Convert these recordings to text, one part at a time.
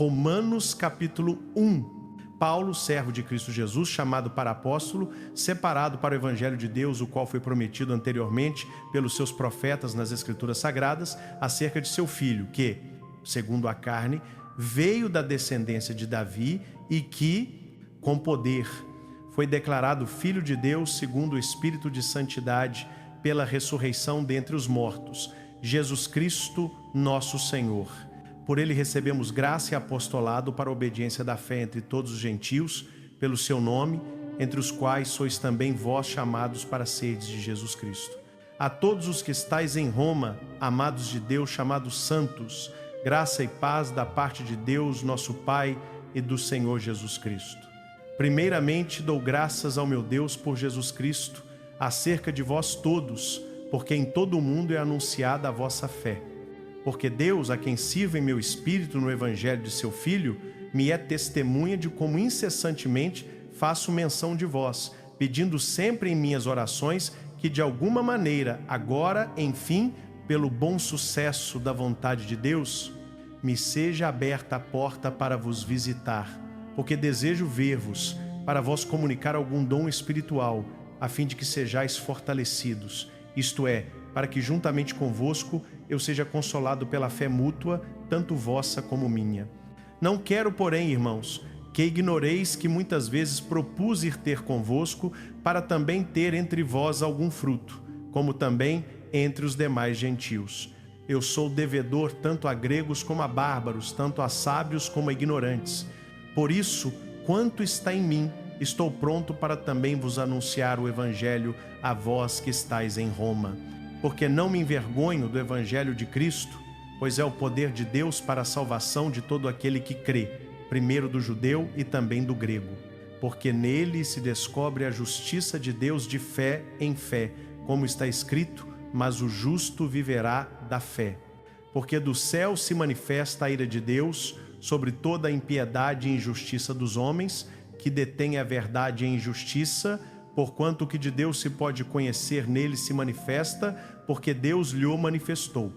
Romanos capítulo 1. Paulo, servo de Cristo Jesus, chamado para apóstolo, separado para o evangelho de Deus, o qual foi prometido anteriormente pelos seus profetas nas Escrituras Sagradas, acerca de seu filho, que, segundo a carne, veio da descendência de Davi e que, com poder, foi declarado Filho de Deus segundo o Espírito de Santidade, pela ressurreição dentre os mortos, Jesus Cristo, nosso Senhor. Por ele recebemos graça e apostolado para a obediência da fé entre todos os gentios, pelo seu nome, entre os quais sois também vós chamados para seres de Jesus Cristo. A todos os que estáis em Roma, amados de Deus, chamados santos, graça e paz da parte de Deus, nosso Pai, e do Senhor Jesus Cristo. Primeiramente dou graças ao meu Deus por Jesus Cristo, acerca de vós todos, porque em todo o mundo é anunciada a vossa fé. Porque Deus, a quem sirvo em meu espírito no evangelho de seu Filho, me é testemunha de como incessantemente faço menção de vós, pedindo sempre em minhas orações que de alguma maneira, agora, enfim, pelo bom sucesso da vontade de Deus, me seja aberta a porta para vos visitar, porque desejo ver-vos, para vos comunicar algum dom espiritual, a fim de que sejais fortalecidos, isto é, para que juntamente convosco eu seja consolado pela fé mútua, tanto vossa como minha. Não quero, porém, irmãos, que ignoreis que muitas vezes propus ir ter convosco, para também ter entre vós algum fruto, como também entre os demais gentios. Eu sou devedor tanto a gregos como a bárbaros, tanto a sábios como a ignorantes. Por isso, quanto está em mim, estou pronto para também vos anunciar o evangelho a vós que estáis em Roma. Porque não me envergonho do evangelho de Cristo, pois é o poder de Deus para a salvação de todo aquele que crê, primeiro do judeu e também do grego. Porque nele se descobre a justiça de Deus de fé em fé, como está escrito, mas o justo viverá da fé. Porque do céu se manifesta a ira de Deus sobre toda a impiedade e injustiça dos homens, que detêm a verdade em injustiça, porquanto o que de Deus se pode conhecer nele se manifesta, porque Deus lhe o manifestou.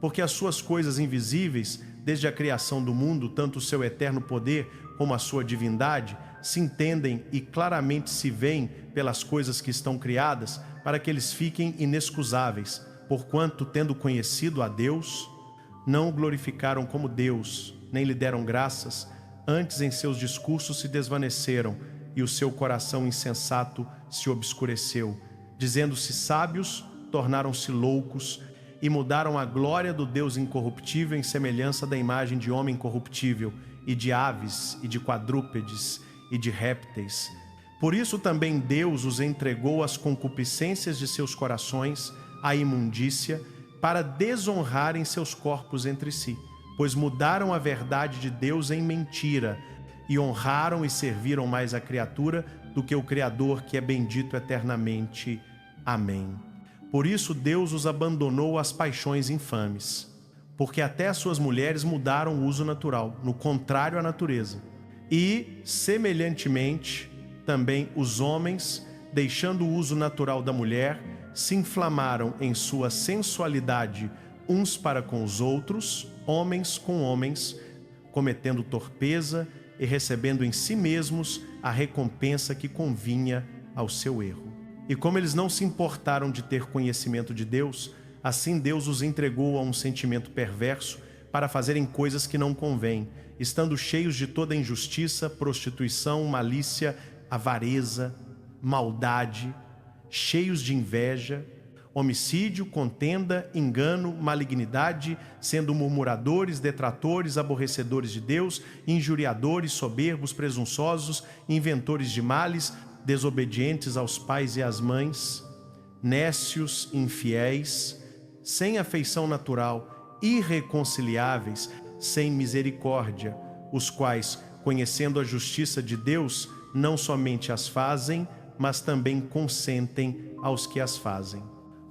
Porque as suas coisas invisíveis, desde a criação do mundo, tanto o seu eterno poder como a sua divindade, se entendem e claramente se veem pelas coisas que estão criadas, para que eles fiquem inexcusáveis, porquanto, tendo conhecido a Deus, não o glorificaram como Deus, nem lhe deram graças, antes em seus discursos se desvaneceram, e o seu coração insensato se obscureceu. Dizendo-se sábios, tornaram-se loucos, e mudaram a glória do Deus incorruptível em semelhança da imagem de homem corruptível, e de aves, e de quadrúpedes, e de répteis. Por isso também Deus os entregou às concupiscências de seus corações, à imundícia, para desonrarem seus corpos entre si, pois mudaram a verdade de Deus em mentira, e honraram e serviram mais a criatura do que o Criador, que é bendito eternamente. Amém. Por isso Deus os abandonou às paixões infames, porque até as suas mulheres mudaram o uso natural, no contrário à natureza. E, semelhantemente, também os homens, deixando o uso natural da mulher, se inflamaram em sua sensualidade uns para com os outros, homens com homens, cometendo torpeza e recebendo em si mesmos a recompensa que convinha ao seu erro. E como eles não se importaram de ter conhecimento de Deus, assim Deus os entregou a um sentimento perverso para fazerem coisas que não convêm, estando cheios de toda injustiça, prostituição, malícia, avareza, maldade, cheios de inveja, homicídio, contenda, engano, malignidade, sendo murmuradores, detratores, aborrecedores de Deus, injuriadores, soberbos, presunçosos, inventores de males, desobedientes aos pais e às mães, nécios, infiéis, sem afeição natural, irreconciliáveis, sem misericórdia, os quais, conhecendo a justiça de Deus, não somente as fazem, mas também consentem aos que as fazem.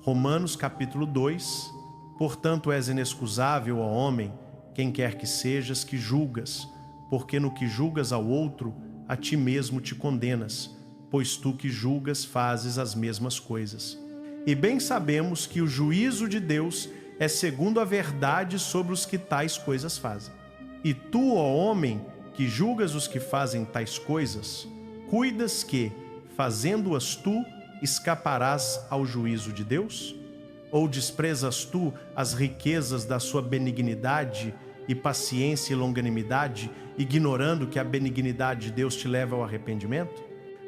Romanos capítulo 2. Portanto és inexcusável, ó homem, quem quer que sejas, que julgas, porque no que julgas ao outro, a ti mesmo te condenas, pois tu que julgas fazes as mesmas coisas. E bem sabemos que o juízo de Deus é segundo a verdade sobre os que tais coisas fazem. E tu, ó homem, que julgas os que fazem tais coisas, cuidas que, fazendo-as tu, escaparás ao juízo de Deus? Ou desprezas tu as riquezas da sua benignidade e paciência e longanimidade, ignorando que a benignidade de Deus te leva ao arrependimento?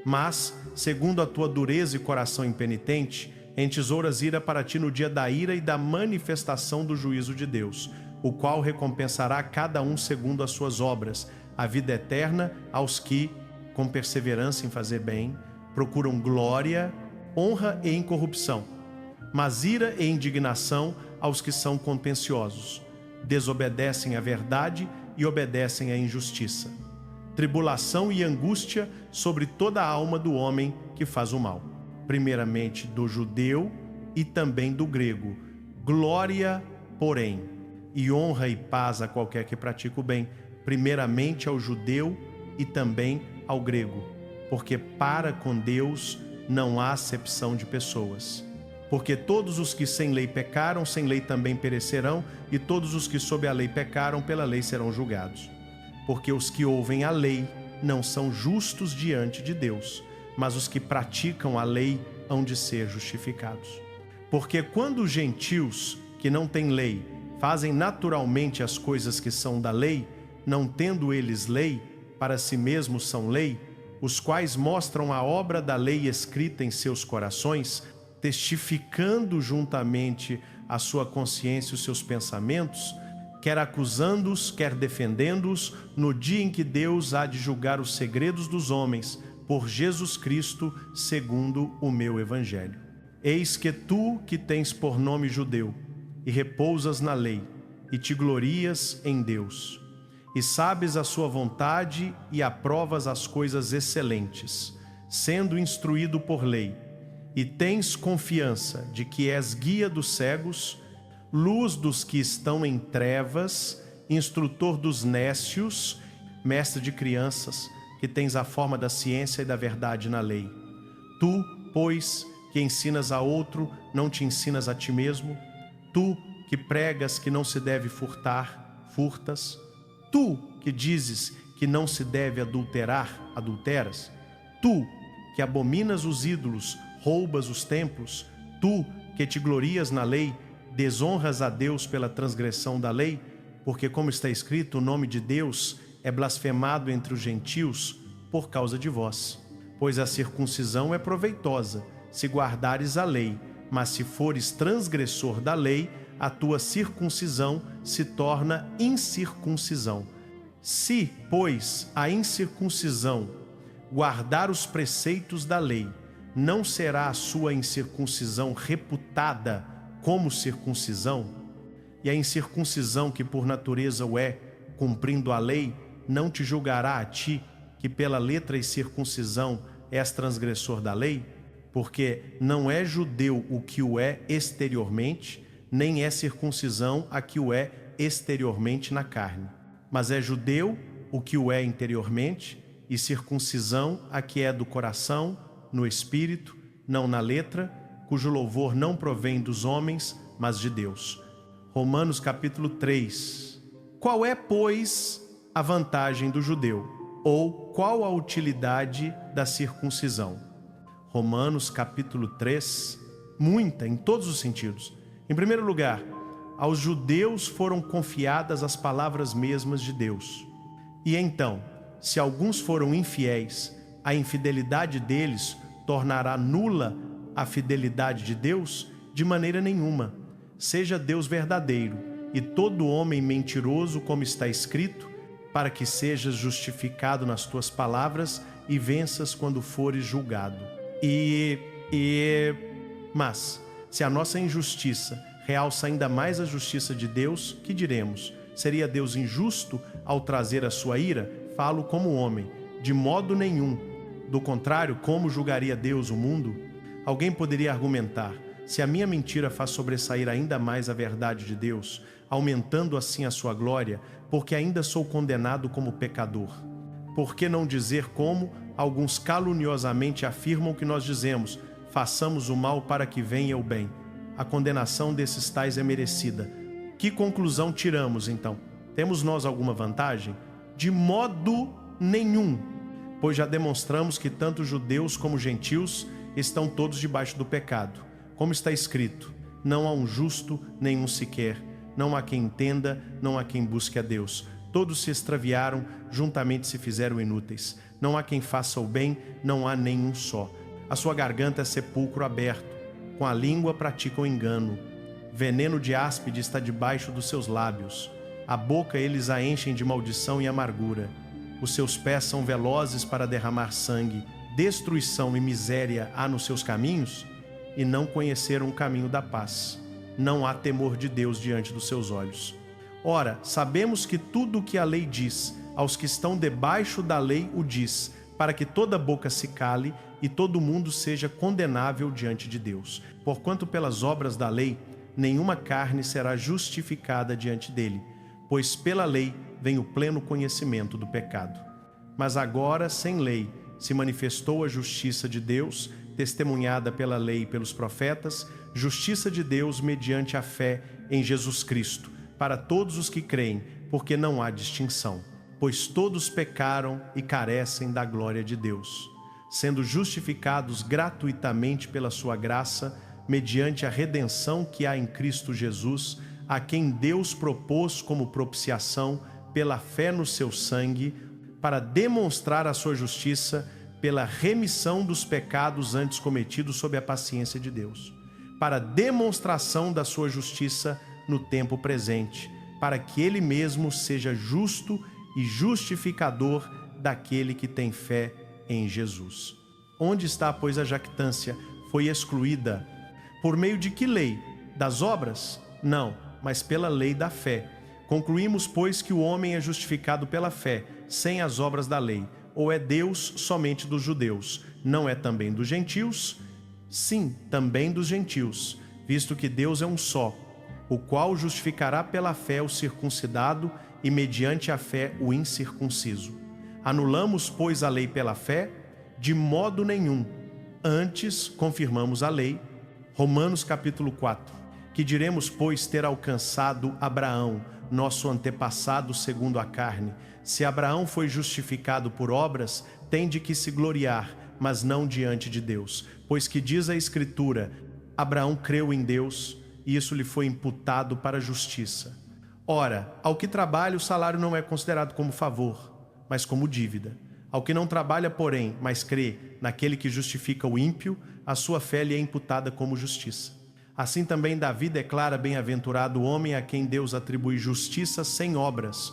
Mas, segundo a tua dureza e coração impenitente, entesouras ira para ti no dia da ira e da manifestação do juízo de Deus, o qual recompensará cada um segundo as suas obras, a vida eterna aos que, com perseverança em fazer bem, procuram glória, honra e incorrupção, mas ira e indignação aos que são contenciosos, desobedecem à verdade e obedecem à injustiça. Tribulação e angústia sobre toda a alma do homem que faz o mal, primeiramente do judeu e também do grego. Glória, porém, e honra e paz a qualquer que pratica o bem, primeiramente ao judeu e também ao grego, porque para com Deus não há acepção de pessoas. Porque todos os que sem lei pecaram, sem lei também perecerão, e todos os que sob a lei pecaram, pela lei serão julgados. Porque os que ouvem a lei não são justos diante de Deus, mas os que praticam a lei hão de ser justificados. Porque quando os gentios, que não têm lei, fazem naturalmente as coisas que são da lei, não tendo eles lei, para si mesmos são lei, os quais mostram a obra da lei escrita em seus corações, testificando juntamente a sua consciência e os seus pensamentos, quer acusando-os, quer defendendo-os, no dia em que Deus há de julgar os segredos dos homens, por Jesus Cristo, segundo o meu evangelho. Eis que tu, que tens por nome judeu, e repousas na lei, e te glorias em Deus, e sabes a sua vontade e aprovas as coisas excelentes, sendo instruído por lei, e tens confiança de que és guia dos cegos, luz dos que estão em trevas, instrutor dos nécios, mestre de crianças, que tens a forma da ciência e da verdade na lei. Tu, pois, que ensinas a outro, não te ensinas a ti mesmo? Tu, que pregas que não se deve furtar, furtas? Tu, que dizes que não se deve adulterar, adulteras? Tu, que abominas os ídolos, roubas os templos? Tu, que te glorias na lei, desonras a Deus pela transgressão da lei? Porque, como está escrito, o nome de Deus é blasfemado entre os gentios por causa de vós. Pois a circuncisão é proveitosa, se guardares a lei, mas se fores transgressor da lei, a tua circuncisão se torna incircuncisão. Se, pois, a incircuncisão guardar os preceitos da lei, não será a sua incircuncisão reputada como circuncisão? E a incircuncisão, que por natureza o é, cumprindo a lei, não te julgará a ti, que pela letra e circuncisão és transgressor da lei? Porque não é judeu o que o é exteriormente, nem é circuncisão a que o é exteriormente na carne. Mas é judeu o que o é interiormente, e circuncisão a que é do coração, no espírito, não na letra, cujo louvor não provém dos homens, mas de Deus. Romanos capítulo 3. Qual é, pois, a vantagem do judeu? Ou qual a utilidade da circuncisão? Romanos capítulo 3, muita, em todos os sentidos. Em primeiro lugar, aos judeus foram confiadas as palavras mesmas de Deus. E então, se alguns foram infiéis, a infidelidade deles tornará nula a fidelidade de Deus? De maneira nenhuma. Seja Deus verdadeiro e todo homem mentiroso, como está escrito, para que sejas justificado nas tuas palavras e venças quando fores julgado. Mas, se a nossa injustiça realça ainda mais a justiça de Deus, que diremos? Seria Deus injusto ao trazer a sua ira? Falo como homem, de modo nenhum. Do contrário, como julgaria Deus o mundo? Alguém poderia argumentar: se a minha mentira faz sobressair ainda mais a verdade de Deus, aumentando assim a sua glória, porque ainda sou condenado como pecador. Por que não dizer como alguns caluniosamente afirmam que nós dizemos: façamos o mal para que venha o bem? A condenação desses tais é merecida. Que conclusão tiramos, então? Temos nós alguma vantagem? De modo nenhum, pois já demonstramos que tanto judeus como gentios estão todos debaixo do pecado. Como está escrito: não há um justo, nenhum sequer. Não há quem entenda, não há quem busque a Deus. Todos se extraviaram, juntamente se fizeram inúteis. Não há quem faça o bem, não há nenhum só. A sua garganta é sepulcro aberto, com a língua pratica o engano. Veneno de áspide está debaixo dos seus lábios. A boca eles a enchem de maldição e amargura. Os seus pés são velozes para derramar sangue. Destruição e miséria há nos seus caminhos, e não conheceram o caminho da paz. Não há temor de Deus diante dos seus olhos. Ora, sabemos que tudo o que a lei diz, aos que estão debaixo da lei o diz, para que toda boca se cale e todo mundo seja condenável diante de Deus. Porquanto pelas obras da lei, nenhuma carne será justificada diante dele, pois pela lei vem o pleno conhecimento do pecado. Mas agora, sem lei, se manifestou a justiça de Deus, testemunhada pela lei e pelos profetas, justiça de Deus mediante a fé em Jesus Cristo, para todos os que creem, porque não há distinção, pois todos pecaram e carecem da glória de Deus, sendo justificados gratuitamente pela sua graça, mediante a redenção que há em Cristo Jesus, a quem Deus propôs como propiciação pela fé no seu sangue, para demonstrar a sua justiça pela remissão dos pecados antes cometidos sob a paciência de Deus, para demonstração da sua justiça no tempo presente, para que ele mesmo seja justo e justificador daquele que tem fé em Jesus. Onde está, pois, a jactância? Foi excluída. Por meio de que lei? Das obras? Não, mas pela lei da fé. Concluímos, pois, que o homem é justificado pela fé, sem as obras da lei. Ou é Deus somente dos judeus? Não é também dos gentios? Sim, também dos gentios, visto que Deus é um só, o qual justificará pela fé o circuncidado e mediante a fé o incircunciso. Anulamos, pois, a lei pela fé? De modo nenhum. Antes, confirmamos a lei. Romanos capítulo 4. Que diremos, pois, ter alcançado Abraão, nosso antepassado segundo a carne? Se Abraão foi justificado por obras, tem de que se gloriar, mas não diante de Deus. Pois que diz a Escritura: Abraão creu em Deus, e isso lhe foi imputado para a justiça. Ora, ao que trabalha, o salário não é considerado como favor, mas como dívida. Ao que não trabalha, porém, mas crê naquele que justifica o ímpio, a sua fé lhe é imputada como justiça. Assim também Davi declara: bem-aventurado o homem a quem Deus atribui justiça sem obras.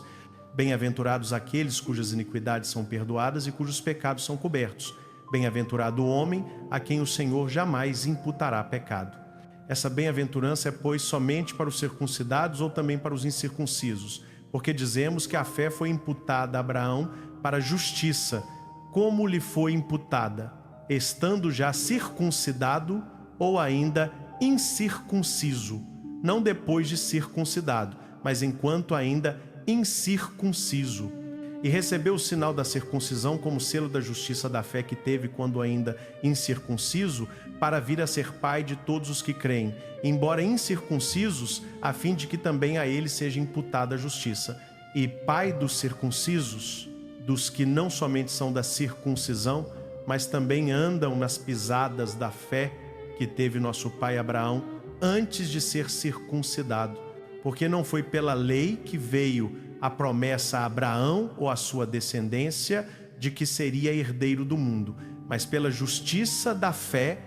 Bem-aventurados aqueles cujas iniquidades são perdoadas e cujos pecados são cobertos. Bem-aventurado o homem a quem o Senhor jamais imputará pecado. Essa bem-aventurança é, pois, somente para os circuncidados ou também para os incircuncisos? Porque dizemos que a fé foi imputada a Abraão para a justiça, como lhe foi imputada, estando já circuncidado ou ainda incircunciso, não depois de circuncidado, mas enquanto ainda incircunciso. E recebeu o sinal da circuncisão como selo da justiça da fé que teve quando ainda incircunciso, para vir a ser pai de todos os que creem, embora incircuncisos, a fim de que também a ele seja imputada a justiça. E pai dos circuncisos, dos que não somente são da circuncisão, mas também andam nas pisadas da fé que teve nosso pai Abraão antes de ser circuncidado. Porque não foi pela lei que veio a promessa a Abraão ou a sua descendência de que seria herdeiro do mundo, mas pela justiça da fé,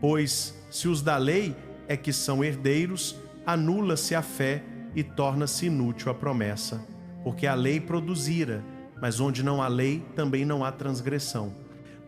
pois se os da lei é que são herdeiros, anula-se a fé e torna-se inútil a promessa, porque a lei produzira, mas onde não há lei também não há transgressão.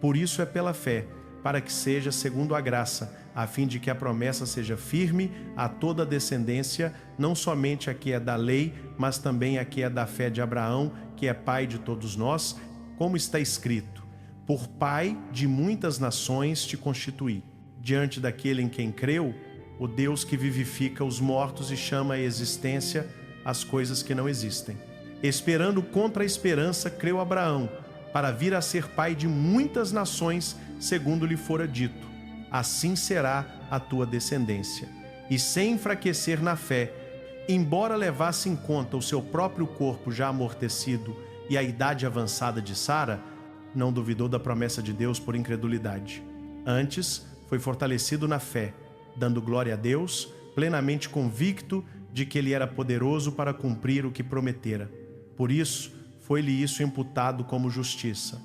Por isso é pela fé, para que seja segundo a graça, a fim de que a promessa seja firme a toda a descendência, não somente a que é da lei, mas também a que é da fé de Abraão, que é pai de todos nós, como está escrito: por pai de muitas nações te constituí. Diante daquele em quem creu, o Deus que vivifica os mortos e chama à existência as coisas que não existem. Esperando contra a esperança, creu Abraão, para vir a ser pai de muitas nações, segundo lhe fora dito: assim será a tua descendência. E sem enfraquecer na fé, embora levasse em conta o seu próprio corpo já amortecido e a idade avançada de Sara, não duvidou da promessa de Deus por incredulidade. Antes, foi fortalecido na fé, dando glória a Deus, plenamente convicto de que ele era poderoso para cumprir o que prometera. Por isso, foi-lhe isso imputado como justiça.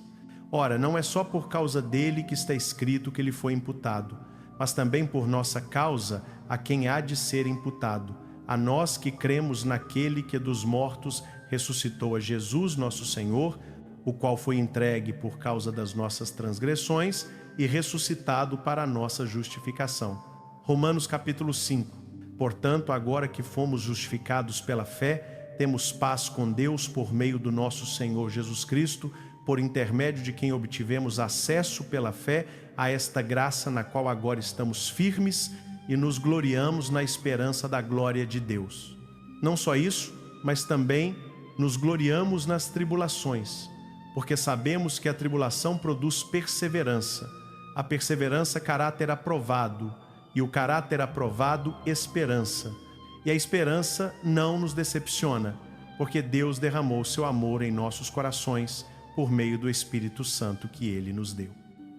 Ora, não é só por causa dele que está escrito que ele foi imputado, mas também por nossa causa a quem há de ser imputado, a nós que cremos naquele que dos mortos ressuscitou a Jesus nosso Senhor, o qual foi entregue por causa das nossas transgressões e ressuscitado para a nossa justificação. Romanos capítulo 5. Portanto, agora que fomos justificados pela fé, temos paz com Deus por meio do nosso Senhor Jesus Cristo, por intermédio de quem obtivemos acesso pela fé a esta graça na qual agora estamos firmes e nos gloriamos na esperança da glória de Deus. Não só isso, mas também nos gloriamos nas tribulações, porque sabemos que a tribulação produz perseverança, a perseverança caráter aprovado, e o caráter aprovado esperança. E a esperança não nos decepciona, porque Deus derramou seu amor em nossos corações por meio do Espírito Santo que Ele nos deu.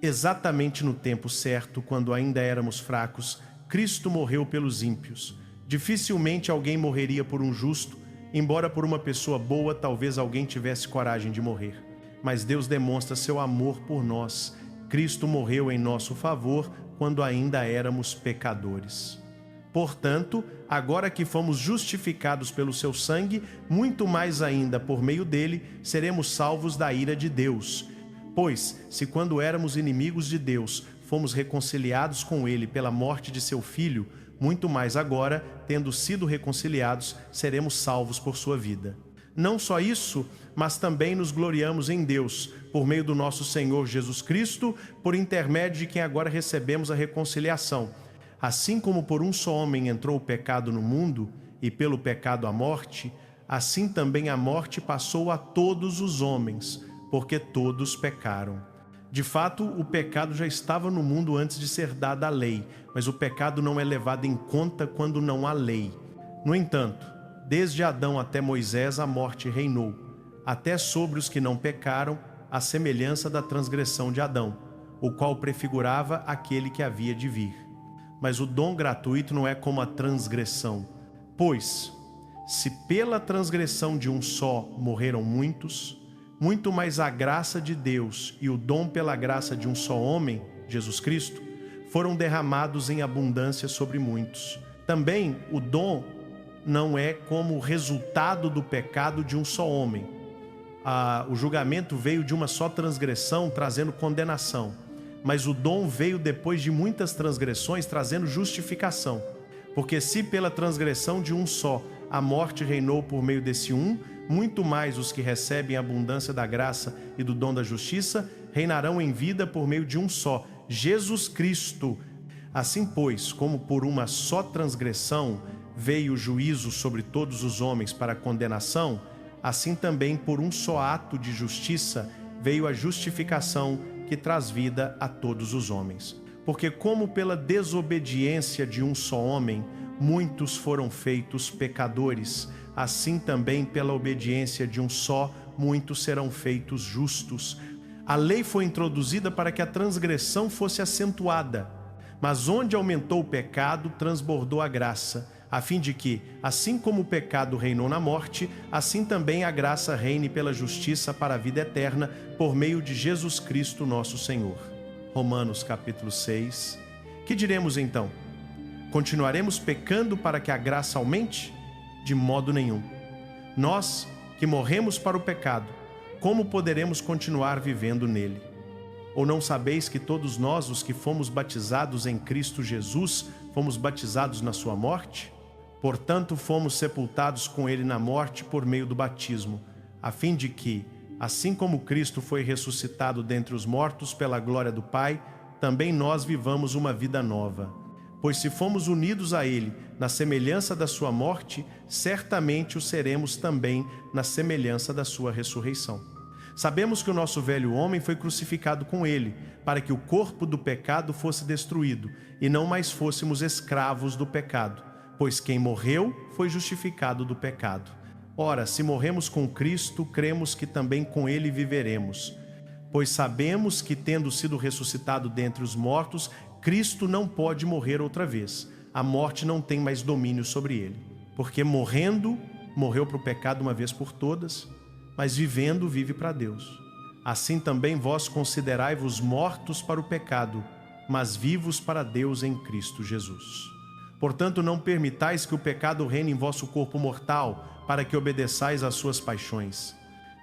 Exatamente no tempo certo, quando ainda éramos fracos, Cristo morreu pelos ímpios. Dificilmente alguém morreria por um justo, embora por uma pessoa boa talvez alguém tivesse coragem de morrer. Mas Deus demonstra seu amor por nós. Cristo morreu em nosso favor quando ainda éramos pecadores. Portanto, agora que fomos justificados pelo seu sangue, muito mais ainda por meio dele, seremos salvos da ira de Deus. Pois, se quando éramos inimigos de Deus, fomos reconciliados com ele pela morte de seu Filho, muito mais agora, tendo sido reconciliados, seremos salvos por sua vida. Não só isso, mas também nos gloriamos em Deus, por meio do nosso Senhor Jesus Cristo, por intermédio de quem agora recebemos a reconciliação. Assim como por um só homem entrou o pecado no mundo, e pelo pecado a morte, assim também a morte passou a todos os homens, porque todos pecaram. De fato, o pecado já estava no mundo antes de ser dada a lei, mas o pecado não é levado em conta quando não há lei. No entanto, desde Adão até Moisés a morte reinou, até sobre os que não pecaram, a semelhança da transgressão de Adão, o qual prefigurava aquele que havia de vir. Mas o dom gratuito não é como a transgressão. Pois, se pela transgressão de um só morreram muitos, muito mais a graça de Deus e o dom pela graça de um só homem, Jesus Cristo, foram derramados em abundância sobre muitos. Também o dom não é como resultado do pecado de um só homem. O julgamento veio de uma só transgressão, trazendo condenação. Mas o dom veio depois de muitas transgressões, trazendo justificação. Porque se pela transgressão de um só a morte reinou por meio desse um, muito mais os que recebem a abundância da graça e do dom da justiça reinarão em vida por meio de um só, Jesus Cristo. Assim, pois, como por uma só transgressão veio o juízo sobre todos os homens para a condenação, assim também por um só ato de justiça veio a justificação que traz vida a todos os homens. Porque como pela desobediência de um só homem, muitos foram feitos pecadores, assim também pela obediência de um só, muitos serão feitos justos. A lei foi introduzida para que a transgressão fosse acentuada, mas onde aumentou o pecado, transbordou a graça, a fim de que, assim como o pecado reinou na morte, assim também a graça reine pela justiça para a vida eterna, por meio de Jesus Cristo nosso Senhor. Romanos capítulo 6. Que diremos então? Continuaremos pecando para que a graça aumente? De modo nenhum. Nós, que morremos para o pecado, como poderemos continuar vivendo nele? Ou não sabeis que todos nós, os que fomos batizados em Cristo Jesus, fomos batizados na sua morte? Portanto, fomos sepultados com ele na morte por meio do batismo, a fim de que, assim como Cristo foi ressuscitado dentre os mortos pela glória do Pai, também nós vivamos uma vida nova. Pois se fomos unidos a ele na semelhança da sua morte, certamente o seremos também na semelhança da sua ressurreição. Sabemos que o nosso velho homem foi crucificado com ele, para que o corpo do pecado fosse destruído, e não mais fôssemos escravos do pecado, pois quem morreu foi justificado do pecado. Ora, se morremos com Cristo, cremos que também com ele viveremos. Pois sabemos que, tendo sido ressuscitado dentre os mortos, Cristo não pode morrer outra vez. A morte não tem mais domínio sobre ele. Porque morrendo, morreu para o pecado uma vez por todas, mas vivendo, vive para Deus. Assim também vós considerai-vos mortos para o pecado, mas vivos para Deus em Cristo Jesus. Portanto, não permitais que o pecado reine em vosso corpo mortal, para que obedeçais às suas paixões.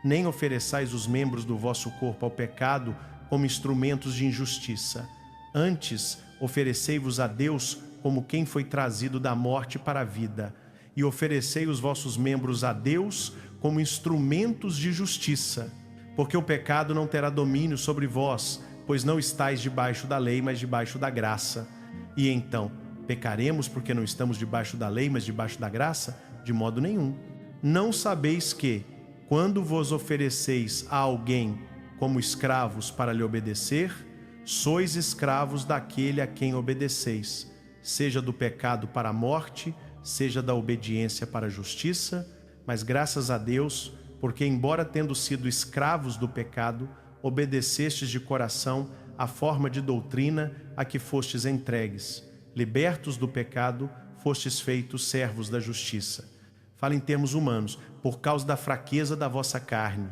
Nem ofereçais os membros do vosso corpo ao pecado como instrumentos de injustiça. Antes, oferecei-vos a Deus como quem foi trazido da morte para a vida, e oferecei os vossos membros a Deus como instrumentos de justiça. Porque o pecado não terá domínio sobre vós, pois não estáis debaixo da lei, mas debaixo da graça. E então, pecaremos porque não estamos debaixo da lei, mas debaixo da graça? De modo nenhum. Não sabeis que, quando vos ofereceis a alguém como escravos para lhe obedecer, sois escravos daquele a quem obedeceis, seja do pecado para a morte, seja da obediência para a justiça, mas graças a Deus, porque embora tendo sido escravos do pecado, obedecestes de coração a forma de doutrina a que fostes entregues. Libertos do pecado, fostes feitos servos da justiça. Fala em termos humanos, por causa da fraqueza da vossa carne.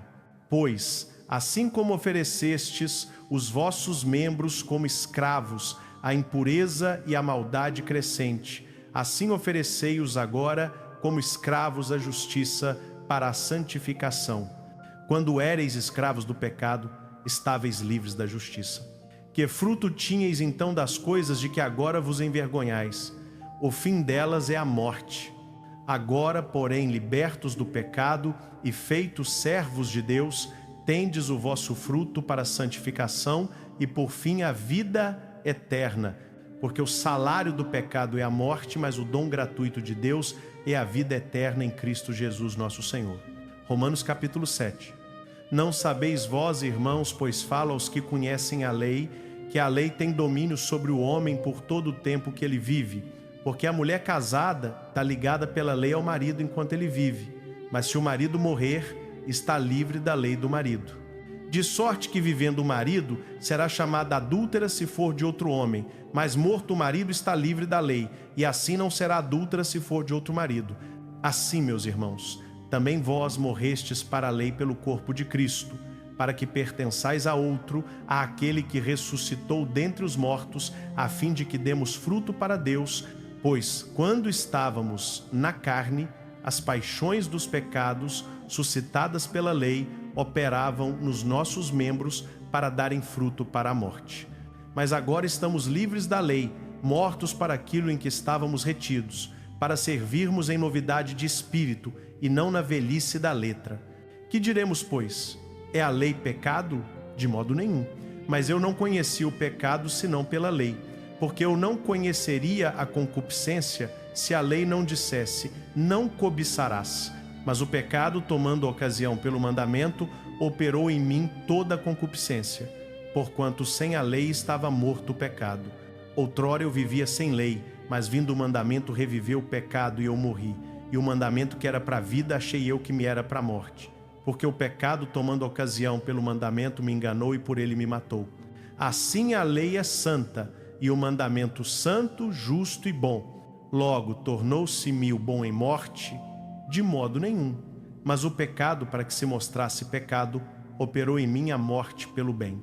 Pois, assim como oferecestes os vossos membros como escravos à impureza e à maldade crescente, assim oferecei-os agora como escravos à justiça para a santificação. Quando éreis escravos do pecado, estáveis livres da justiça. Que fruto tinhais então das coisas de que agora vos envergonhais? O fim delas é a morte. Agora, porém, libertos do pecado e feitos servos de Deus, tendes o vosso fruto para a santificação e por fim a vida eterna. Porque o salário do pecado é a morte, mas o dom gratuito de Deus é a vida eterna em Cristo Jesus nosso Senhor. Romanos capítulo 7. Não sabeis vós, irmãos, pois falo aos que conhecem a lei, que a lei tem domínio sobre o homem por todo o tempo que ele vive. Porque a mulher casada está ligada pela lei ao marido enquanto ele vive. Mas se o marido morrer, está livre da lei do marido. De sorte que vivendo o marido, será chamada adúltera se for de outro homem, mas morto o marido está livre da lei, e assim não será adúltera se for de outro marido. Assim, meus irmãos, também vós morrestes para a lei pelo corpo de Cristo, para que pertençais a outro, àquele que ressuscitou dentre os mortos, a fim de que demos fruto para Deus, pois, quando estávamos na carne, as paixões dos pecados, suscitadas pela lei, operavam nos nossos membros para darem fruto para a morte. Mas agora estamos livres da lei, mortos para aquilo em que estávamos retidos, para servirmos em novidade de espírito e não na velhice da letra. Que diremos, pois? É a lei pecado? De modo nenhum. Mas eu não conheci o pecado senão pela lei, porque eu não conheceria a concupiscência se a lei não dissesse, não cobiçarás. Mas o pecado, tomando ocasião pelo mandamento, operou em mim toda a concupiscência, porquanto sem a lei estava morto o pecado. Outrora eu vivia sem lei, mas vindo o mandamento reviveu o pecado e eu morri. E o mandamento que era para a vida achei eu que me era para a morte. Porque o pecado, tomando ocasião pelo mandamento, me enganou e por ele me matou. Assim a lei é santa, e o mandamento santo, justo e bom. Logo, tornou-se-me o bom em morte? De modo nenhum. Mas o pecado, para que se mostrasse pecado, operou em mim a morte pelo bem,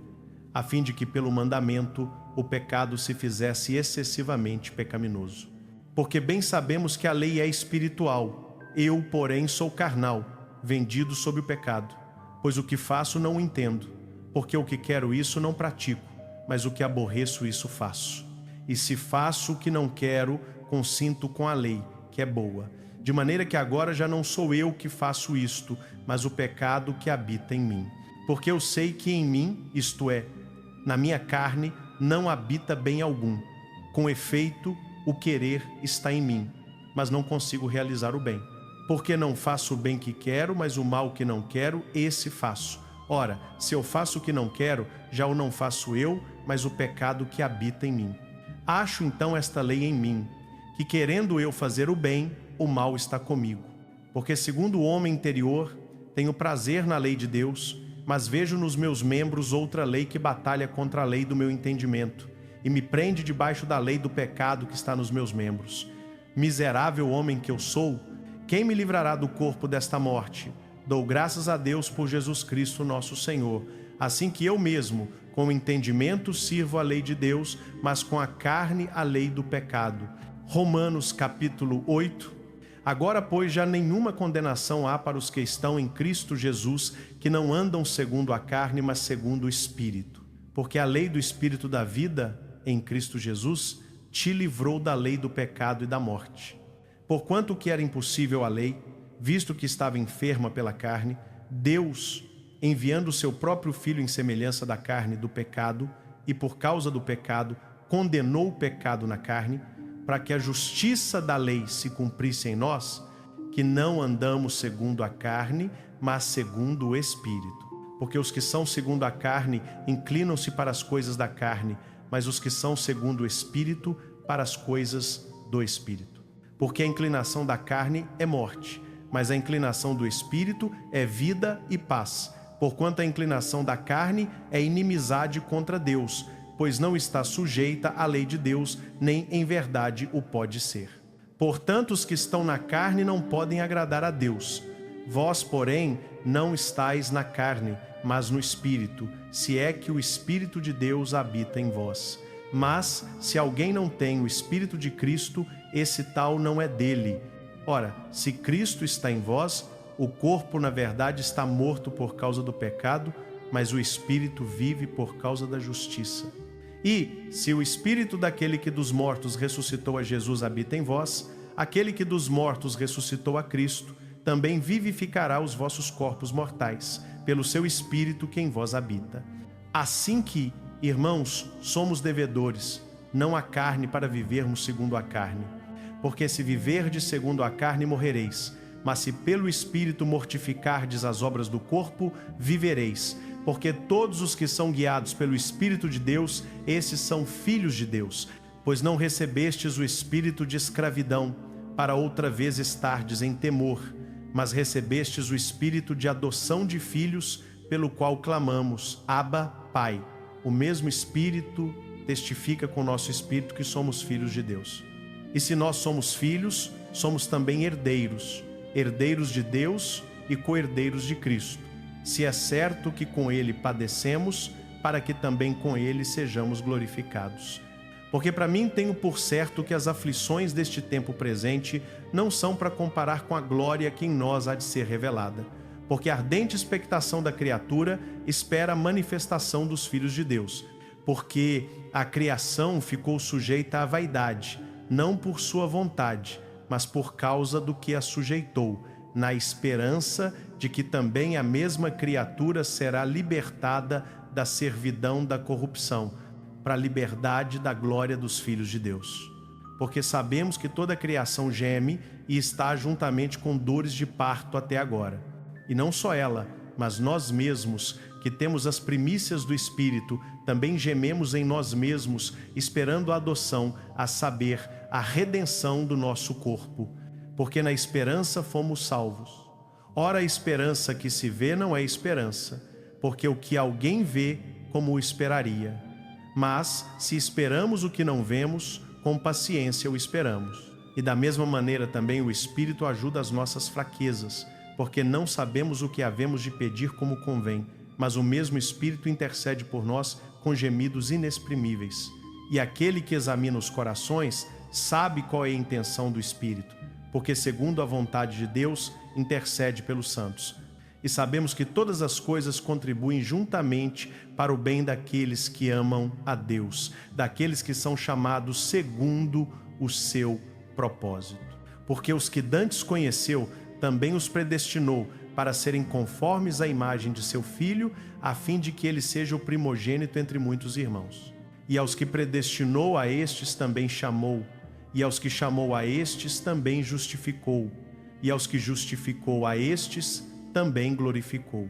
a fim de que pelo mandamento o pecado se fizesse excessivamente pecaminoso. Porque bem sabemos que a lei é espiritual, eu, porém, sou carnal, vendido sob o pecado. Pois o que faço não o entendo, porque o que quero isso não pratico, mas o que aborreço isso faço. E se faço o que não quero, consinto com a lei, que é boa. De maneira que agora já não sou eu que faço isto, mas o pecado que habita em mim. Porque eu sei que em mim, isto é, na minha carne, não habita bem algum. Com efeito, o querer está em mim, mas não consigo realizar o bem. Porque não faço o bem que quero, mas o mal que não quero, esse faço. Ora, se eu faço o que não quero, já o não faço eu, mas o pecado que habita em mim. Acho então esta lei em mim, que querendo eu fazer o bem, o mal está comigo. Porque segundo o homem interior, tenho prazer na lei de Deus, mas vejo nos meus membros outra lei que batalha contra a lei do meu entendimento, e me prende debaixo da lei do pecado que está nos meus membros. Miserável homem que eu sou, quem me livrará do corpo desta morte? Dou graças a Deus por Jesus Cristo nosso Senhor. Assim que eu mesmo, com o entendimento, sirvo a lei de Deus, mas com a carne a lei do pecado. Romanos capítulo 8. Agora, pois, já nenhuma condenação há para os que estão em Cristo Jesus, que não andam segundo a carne, mas segundo o Espírito. Porque a lei do Espírito da vida, em Cristo Jesus, te livrou da lei do pecado e da morte. Porquanto o que era impossível à lei, visto que estava enferma pela carne, Deus, enviando o seu próprio Filho em semelhança da carne do pecado, e por causa do pecado, condenou o pecado na carne, para que a justiça da lei se cumprisse em nós, que não andamos segundo a carne, mas segundo o Espírito. Porque os que são segundo a carne inclinam-se para as coisas da carne, mas os que são segundo o Espírito, para as coisas do Espírito. Porque a inclinação da carne é morte, mas a inclinação do Espírito é vida e paz. Porquanto a inclinação da carne é inimizade contra Deus, pois não está sujeita à lei de Deus, nem em verdade o pode ser. Portanto, os que estão na carne não podem agradar a Deus. Vós, porém, não estáis na carne, mas no Espírito, se é que o Espírito de Deus habita em vós. Mas, se alguém não tem o Espírito de Cristo, esse tal não é dele. Ora, se Cristo está em vós, o corpo, na verdade, está morto por causa do pecado, mas o Espírito vive por causa da justiça. E, se o Espírito daquele que dos mortos ressuscitou a Jesus habita em vós, aquele que dos mortos ressuscitou a Cristo, também vivificará os vossos corpos mortais, pelo seu Espírito que em vós habita. Assim que, irmãos, somos devedores, não à carne para vivermos segundo a carne. Porque se viverdes segundo a carne, morrereis, mas se pelo Espírito mortificardes as obras do corpo, vivereis. Porque todos os que são guiados pelo Espírito de Deus, esses são filhos de Deus. Pois não recebestes o espírito de escravidão, para outra vez estardes em temor, mas recebestes o espírito de adoção de filhos, pelo qual clamamos, Abba, Pai. O mesmo Espírito testifica com o nosso espírito que somos filhos de Deus. E se nós somos filhos, somos também herdeiros, herdeiros de Deus e co-herdeiros de Cristo. Se é certo que com ele padecemos, para que também com ele sejamos glorificados. Porque para mim tenho por certo que as aflições deste tempo presente não são para comparar com a glória que em nós há de ser revelada. Porque a ardente expectação da criatura espera a manifestação dos filhos de Deus. Porque a criação ficou sujeita à vaidade, não por sua vontade, mas por causa do que a sujeitou, na esperança de que também a mesma criatura será libertada da servidão da corrupção, para a liberdade da glória dos filhos de Deus. Porque sabemos que toda a criação geme e está juntamente com dores de parto até agora. E não só ela, mas nós mesmos, que temos as primícias do Espírito, também gememos em nós mesmos, esperando a adoção, a saber, a redenção do nosso corpo. Porque na esperança fomos salvos. Ora, a esperança que se vê não é esperança, porque o que alguém vê, como o esperaria. Mas, se esperamos o que não vemos, com paciência o esperamos. E da mesma maneira também o Espírito ajuda as nossas fraquezas, porque não sabemos o que havemos de pedir como convém, mas o mesmo Espírito intercede por nós com gemidos inexprimíveis. E aquele que examina os corações sabe qual é a intenção do Espírito, porque segundo a vontade de Deus intercede pelos santos. E sabemos que todas as coisas contribuem juntamente para o bem daqueles que amam a Deus, daqueles que são chamados segundo o seu propósito. Porque os que dantes conheceu, também os predestinou para serem conformes à imagem de seu Filho, a fim de que ele seja o primogênito entre muitos irmãos. E aos que predestinou, a estes também chamou, e aos que chamou a estes também justificou, e aos que justificou a estes também glorificou.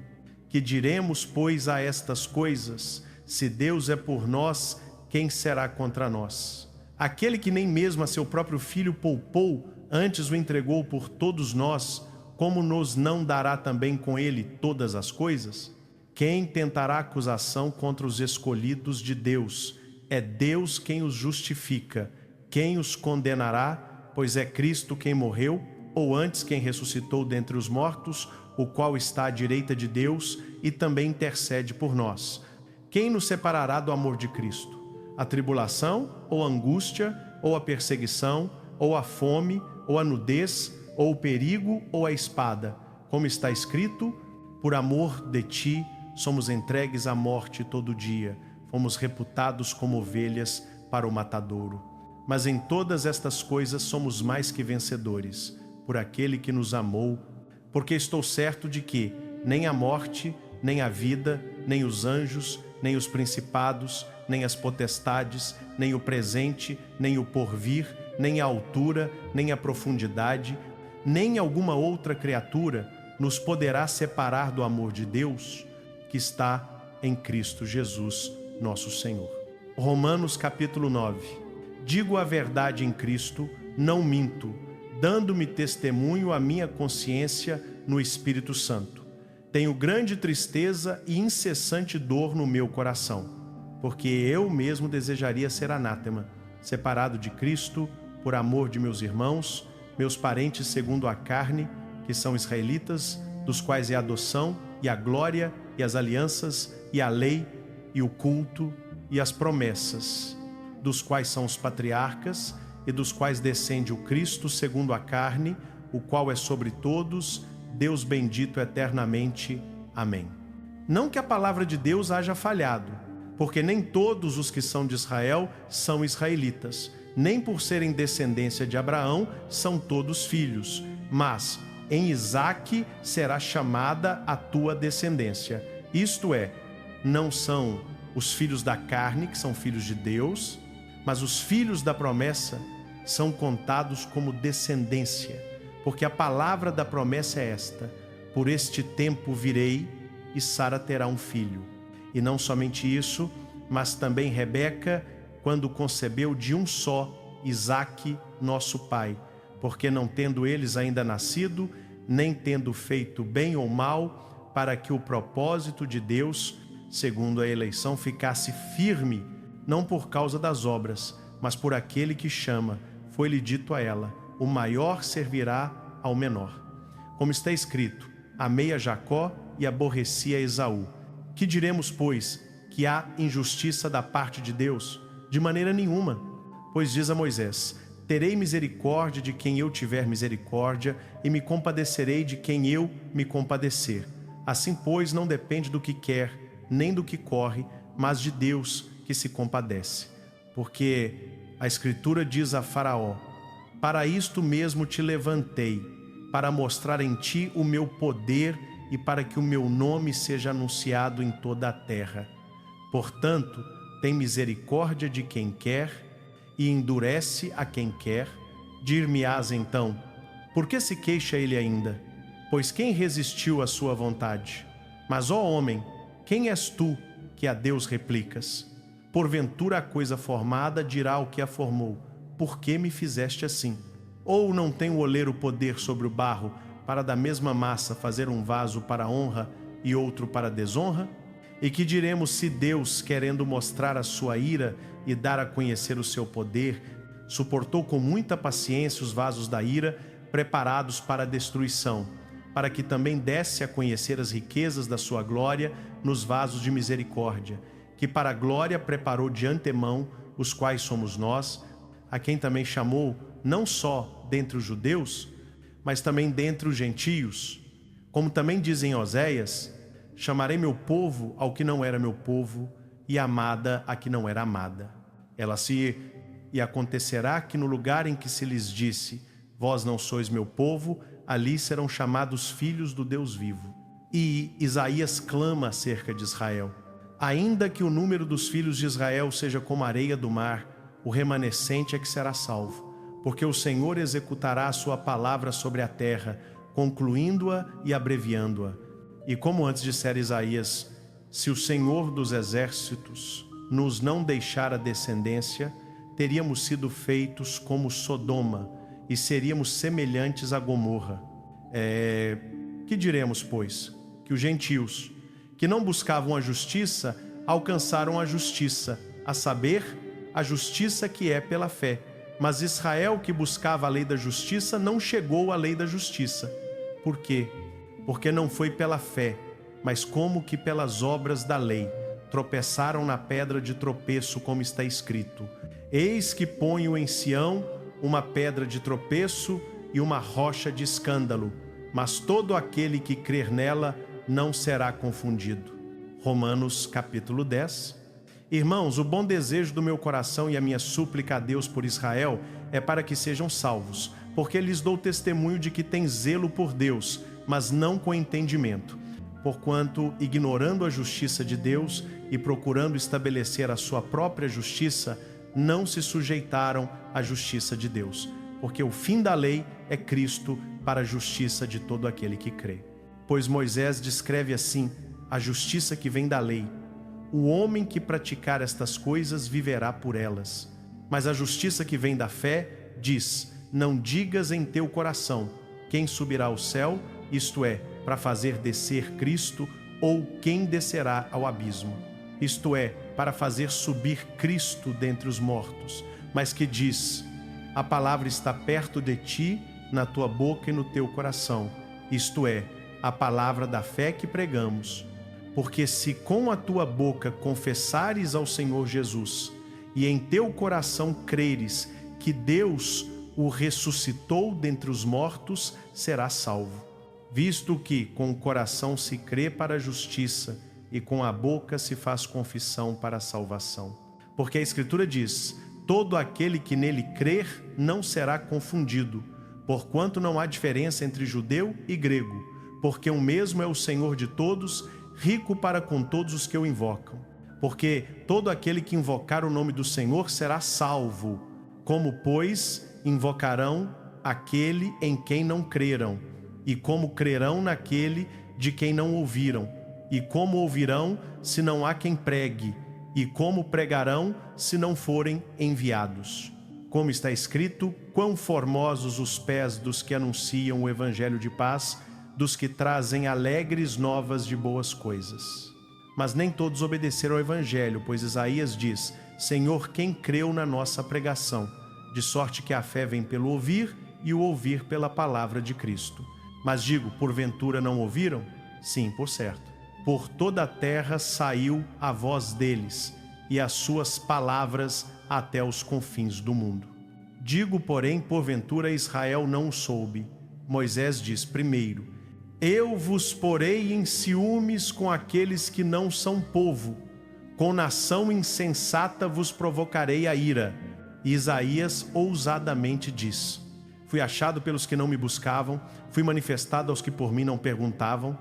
Que diremos, pois, a estas coisas? Se Deus é por nós, quem será contra nós? Aquele que nem mesmo a seu próprio Filho poupou, antes o entregou por todos nós, como nos não dará também com ele todas as coisas? Quem tentará acusação contra os escolhidos de Deus? É Deus quem os justifica. Quem os condenará? Pois é Cristo quem morreu, ou antes quem ressuscitou dentre os mortos, o qual está à direita de Deus e também intercede por nós. Quem nos separará do amor de Cristo? A tribulação, ou a angústia, ou a perseguição, ou a fome, ou a nudez, ou o perigo, ou a espada? Como está escrito: por amor de ti somos entregues à morte todo dia, fomos reputados como ovelhas para o matadouro. Mas em todas estas coisas somos mais que vencedores, por aquele que nos amou, porque estou certo de que nem a morte, nem a vida, nem os anjos, nem os principados, nem as potestades, nem o presente, nem o porvir, nem a altura, nem a profundidade, nem alguma outra criatura nos poderá separar do amor de Deus que está em Cristo Jesus, nosso Senhor. Romanos capítulo 9. Digo a verdade em Cristo, não minto, dando-me testemunho a minha consciência no Espírito Santo. Tenho grande tristeza e incessante dor no meu coração, porque eu mesmo desejaria ser anátema, separado de Cristo, por amor de meus irmãos, meus parentes segundo a carne, que são israelitas, dos quais é a adoção, e a glória, e as alianças, e a lei, e o culto, e as promessas, dos quais são os patriarcas, e dos quais descende o Cristo segundo a carne, o qual é sobre todos, Deus bendito eternamente. Amém. Não que a palavra de Deus haja falhado, porque nem todos os que são de Israel são israelitas, nem por serem descendência de Abraão são todos filhos, mas em Isaque será chamada a tua descendência. Isto é, não são os filhos da carne, que são filhos de Deus, mas os filhos da promessa são contados como descendência, porque a palavra da promessa é esta: por este tempo virei e Sara terá um filho. E não somente isso, mas também Rebeca, quando concebeu de um só, Isaque, nosso pai, porque não tendo eles ainda nascido, nem tendo feito bem ou mal, para que o propósito de Deus, segundo a eleição, ficasse firme, não por causa das obras, mas por aquele que chama, foi-lhe dito a ela: o maior servirá ao menor. Como está escrito: amei a Jacó e aborreci a Esaú. Que diremos, pois, que há injustiça da parte de Deus? De maneira nenhuma. Pois diz a Moisés: terei misericórdia de quem eu tiver misericórdia, e me compadecerei de quem eu me compadecer. Assim, pois, não depende do que quer, nem do que corre, mas de Deus que se compadece. Porque a Escritura diz a Faraó: para isto mesmo te levantei, para mostrar em ti o meu poder e para que o meu nome seja anunciado em toda a terra. Portanto, tem misericórdia de quem quer e endurece a quem quer. Dir-me-ás então: por que se queixa ele ainda? Pois quem resistiu à sua vontade? Mas, ó homem, quem és tu que a Deus replicas? Porventura a coisa formada dirá o que a formou: por que me fizeste assim? Ou não tem o oleiro poder sobre o barro, para da mesma massa fazer um vaso para honra e outro para desonra? E que diremos se Deus, querendo mostrar a sua ira e dar a conhecer o seu poder, suportou com muita paciência os vasos da ira, preparados para a destruição, para que também desse a conhecer as riquezas da sua glória nos vasos de misericórdia, que para a glória preparou de antemão, os quais somos nós, a quem também chamou, não só dentre os judeus, mas também dentre os gentios. Como também dizem Oséias: chamarei meu povo ao que não era meu povo, e amada a que não era amada. E acontecerá que no lugar em que se lhes disse: vós não sois meu povo, ali serão chamados filhos do Deus vivo. E Isaías clama acerca de Israel: ainda que o número dos filhos de Israel seja como a areia do mar, o remanescente é que será salvo, porque o Senhor executará a sua palavra sobre a terra, concluindo-a e abreviando-a. E como antes dissera Isaías: se o Senhor dos exércitos nos não deixar a descendência, teríamos sido feitos como Sodoma e seríamos semelhantes a Gomorra. Que diremos, pois? Que os gentios, que não buscavam a justiça, alcançaram a justiça, a saber, a justiça que é pela fé. Mas Israel, que buscava a lei da justiça, não chegou à lei da justiça. Por quê? Porque não foi pela fé, mas como que pelas obras da lei. Tropeçaram na pedra de tropeço, como está escrito: eis que ponho em Sião uma pedra de tropeço e uma rocha de escândalo, mas todo aquele que crer nela não será confundido. Romanos capítulo 10. Irmãos, o bom desejo do meu coração e a minha súplica a Deus por Israel é para que sejam salvos, porque lhes dou testemunho de que têm zelo por Deus, mas não com entendimento. Porquanto, ignorando a justiça de Deus e procurando estabelecer a sua própria justiça, não se sujeitaram à justiça de Deus, porque o fim da lei é Cristo para a justiça de todo aquele que crê. Pois Moisés descreve assim a justiça que vem da lei: o homem que praticar estas coisas viverá por elas. Mas a justiça que vem da fé diz: não digas em teu coração, quem subirá ao céu, isto é, para fazer descer Cristo, ou quem descerá ao abismo, isto é, para fazer subir Cristo dentre os mortos, mas que diz: a palavra está perto de ti, na tua boca e no teu coração, isto é, a palavra da fé que pregamos. Porque se com a tua boca confessares ao Senhor Jesus, e em teu coração creres que Deus o ressuscitou dentre os mortos, serás salvo. Visto que com o coração se crê para a justiça, e com a boca se faz confissão para a salvação. Porque a Escritura diz: todo aquele que nele crer não será confundido, porquanto não há diferença entre judeu e grego, porque o mesmo é o Senhor de todos, rico para com todos os que o invocam. Porque todo aquele que invocar o nome do Senhor será salvo. Como, pois, invocarão aquele em quem não creram? E como crerão naquele de quem não ouviram? E como ouvirão se não há quem pregue? E como pregarão se não forem enviados? Como está escrito: quão formosos os pés dos que anunciam o evangelho de paz, dos que trazem alegres novas de boas coisas. Mas nem todos obedeceram ao evangelho, pois Isaías diz: Senhor, quem creu na nossa pregação? De sorte que a fé vem pelo ouvir, e o ouvir pela palavra de Cristo. Mas digo, porventura não ouviram? Sim, por certo. Por toda a terra saiu a voz deles, e as suas palavras até os confins do mundo. Digo, porém, porventura Israel não o soube. Moisés diz: primeiro, eu vos porei em ciúmes com aqueles que não são povo, com nação insensata vos provocarei a ira. E Isaías ousadamente diz: fui achado pelos que não me buscavam, fui manifestado aos que por mim não perguntavam.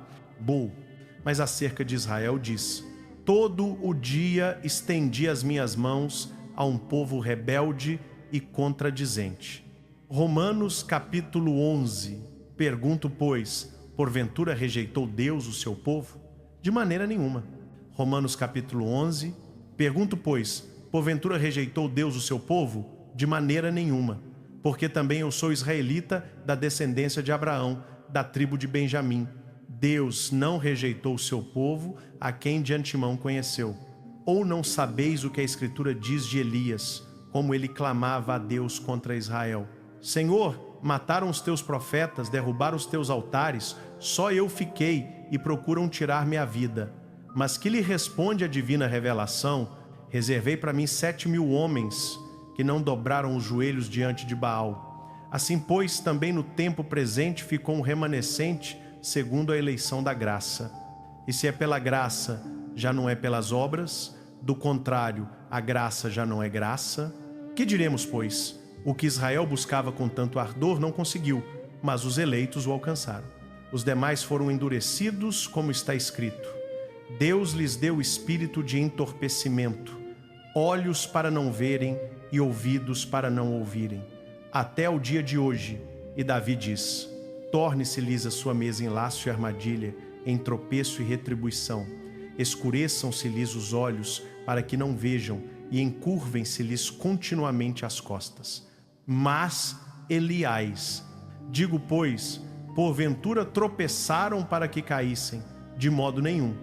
Mas acerca de Israel diz: todo o dia estendi as minhas mãos a um povo rebelde e contradizente. Romanos capítulo 11. Pergunto, pois, porventura rejeitou Deus o seu povo? De maneira nenhuma. Romanos capítulo 11. Pergunto, pois, porventura rejeitou Deus o seu povo? De maneira nenhuma. Porque também eu sou israelita da descendência de Abraão, da tribo de Benjamim. Deus não rejeitou o seu povo, a quem de antemão conheceu. Ou não sabeis o que a Escritura diz de Elias, como ele clamava a Deus contra Israel: Senhor, mataram os teus profetas, derrubaram os teus altares, só eu fiquei e procuram tirar-me a vida. Mas que lhe responde a divina revelação: reservei para mim 7.000 homens que não dobraram os joelhos diante de Baal. Assim, pois, também no tempo presente ficou um remanescente segundo a eleição da graça. E se é pela graça, já não é pelas obras; do contrário, a graça já não é graça. Que diremos, pois? O que Israel buscava com tanto ardor não conseguiu, mas os eleitos o alcançaram. Os demais foram endurecidos, como está escrito: Deus lhes deu espírito de entorpecimento, olhos para não verem e ouvidos para não ouvirem, até o dia de hoje. E Davi diz: torne-se-lhes a sua mesa em laço e armadilha, em tropeço e retribuição. Escureçam-se-lhes os olhos, para que não vejam, e encurvem-se-lhes continuamente as costas. Mas Eliais, digo, pois, porventura tropeçaram para que caíssem? De modo nenhum.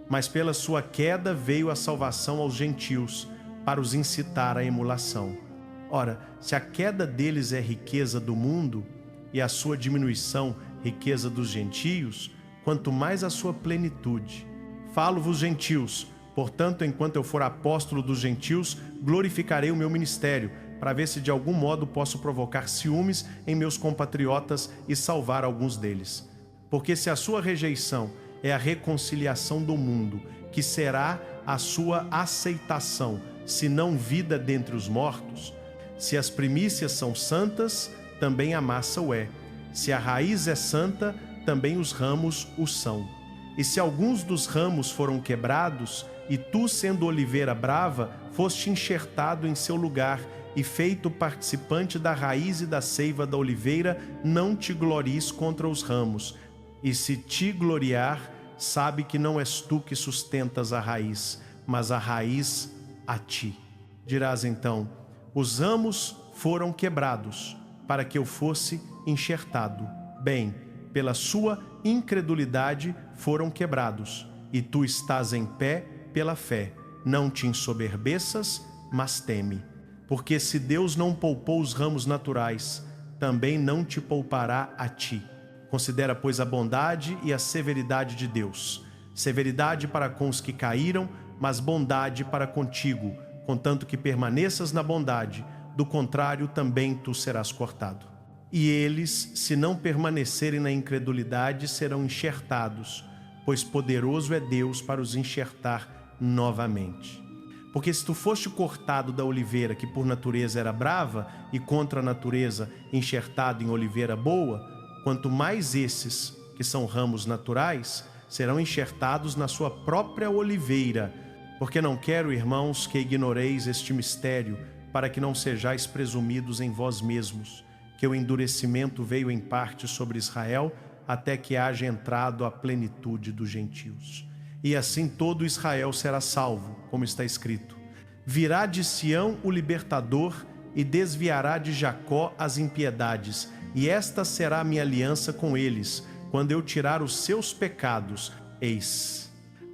Mas pela sua queda veio a salvação aos gentios, para os incitar à emulação. Ora, se a queda deles é riqueza do mundo, e a sua diminuição riqueza dos gentios, quanto mais a sua plenitude. Falo-vos, gentios, portanto, enquanto eu for apóstolo dos gentios, glorificarei o meu ministério, para ver se de algum modo posso provocar ciúmes em meus compatriotas e salvar alguns deles. Porque se a sua rejeição é a reconciliação do mundo, que será a sua aceitação, se não vida dentre os mortos, se as primícias são santas, também a massa o é. Se a raiz é santa, também os ramos o são. E se alguns dos ramos foram quebrados, e tu, sendo oliveira brava, foste enxertado em seu lugar, e feito participante da raiz e da seiva da oliveira, não te glories contra os ramos. E se te gloriar, sabe que não és tu que sustentas a raiz, mas a raiz a ti. Dirás então: os ramos foram quebrados, para que eu fosse enxertado. Bem, pela sua incredulidade foram quebrados, e tu estás em pé pela fé. Não te ensoberbeças, mas teme. Porque se Deus não poupou os ramos naturais, também não te poupará a ti. Considera, pois, a bondade e a severidade de Deus. Severidade para com os que caíram, mas bondade para contigo, contanto que permaneças na bondade, do contrário também tu serás cortado. E eles, se não permanecerem na incredulidade, serão enxertados, pois poderoso é Deus para os enxertar novamente. Porque se tu foste cortado da oliveira, que por natureza era brava, e contra a natureza enxertado em oliveira boa, quanto mais esses, que são ramos naturais, serão enxertados na sua própria oliveira. Porque não quero, irmãos, que ignoreis este mistério, para que não sejais presumidos em vós mesmos, que o endurecimento veio em parte sobre Israel, até que haja entrado a plenitude dos gentios. E assim todo Israel será salvo, como está escrito: virá de Sião o libertador, e desviará de Jacó as impiedades, e esta será a minha aliança com eles, quando eu tirar os seus pecados. Eis.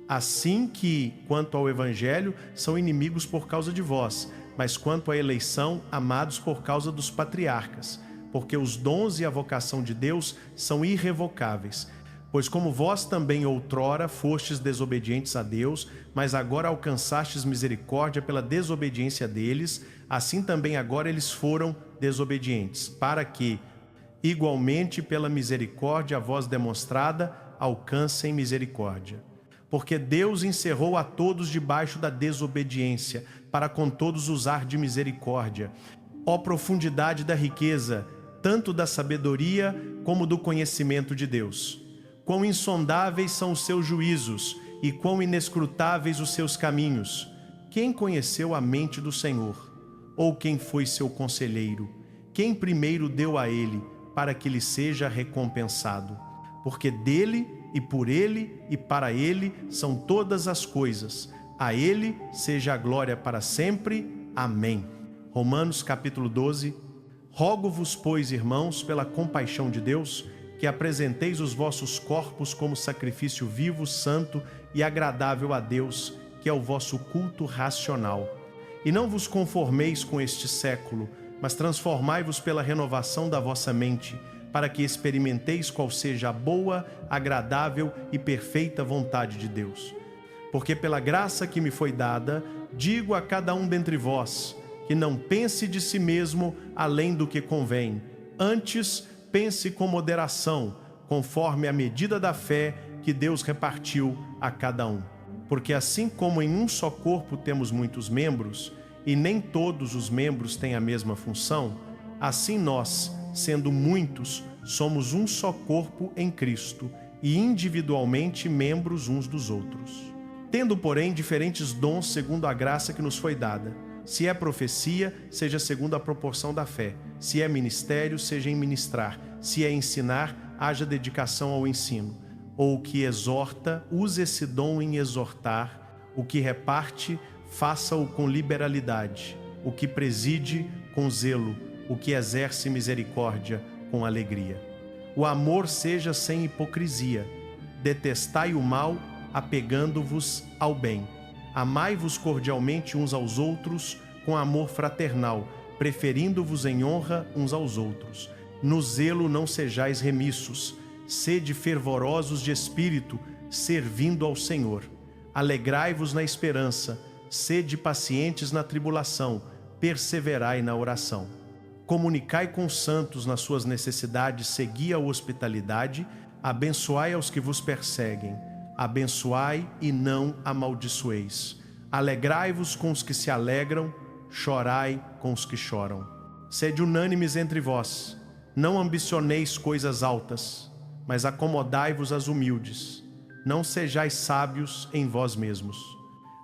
Assim que, quanto ao evangelho, são inimigos por causa de vós, mas quanto à eleição, amados por causa dos patriarcas, porque os dons e a vocação de Deus são irrevocáveis. Pois como vós também outrora fostes desobedientes a Deus, mas agora alcançastes misericórdia pela desobediência deles, assim também agora eles foram desobedientes, para que, igualmente pela misericórdia a vós demonstrada, alcancem misericórdia. Porque Deus encerrou a todos debaixo da desobediência, para com todos usar de misericórdia. Ó profundidade da riqueza, tanto da sabedoria como do conhecimento de Deus! Quão insondáveis são os seus juízos, e quão inescrutáveis os seus caminhos! Quem conheceu a mente do Senhor? Ou quem foi seu conselheiro? Quem primeiro deu a ele, para que lhe seja recompensado? Porque dele, e por ele, e para ele são todas as coisas. A ele seja a glória para sempre. Amém. Romanos capítulo 12. Rogo-vos, pois, irmãos, pela compaixão de Deus, que apresenteis os vossos corpos como sacrifício vivo, santo e agradável a Deus, que é o vosso culto racional. E não vos conformeis com este século, mas transformai-vos pela renovação da vossa mente, para que experimenteis qual seja a boa, agradável e perfeita vontade de Deus. Porque pela graça que me foi dada, digo a cada um dentre vós, que não pense de si mesmo além do que convém. Antes, pense com moderação, conforme a medida da fé que Deus repartiu a cada um. Porque assim como em um só corpo temos muitos membros, e nem todos os membros têm a mesma função, assim nós, sendo muitos, somos um só corpo em Cristo, e individualmente membros uns dos outros. Tendo, porém, diferentes dons segundo a graça que nos foi dada. Se é profecia, seja segundo a proporção da fé. Se é ministério, seja em ministrar. Se é ensinar, haja dedicação ao ensino. Ou o que exorta, use esse dom em exortar. O que reparte, faça-o com liberalidade, o que preside com zelo, o que exerce misericórdia com alegria. O amor seja sem hipocrisia. Detestai o mal, apegando-vos ao bem. Amai-vos cordialmente uns aos outros com amor fraternal, preferindo-vos em honra uns aos outros. No zelo não sejais remissos, sede fervorosos de espírito, servindo ao Senhor. Alegrai-vos na esperança, sede pacientes na tribulação, perseverai na oração. Comunicai com os santos nas suas necessidades, segui a hospitalidade, abençoai aos que vos perseguem, abençoai e não amaldiçoeis. Alegrai-vos com os que se alegram, chorai com os que choram. Sede unânimes entre vós, não ambicioneis coisas altas, mas acomodai-vos às humildes. Não sejais sábios em vós mesmos.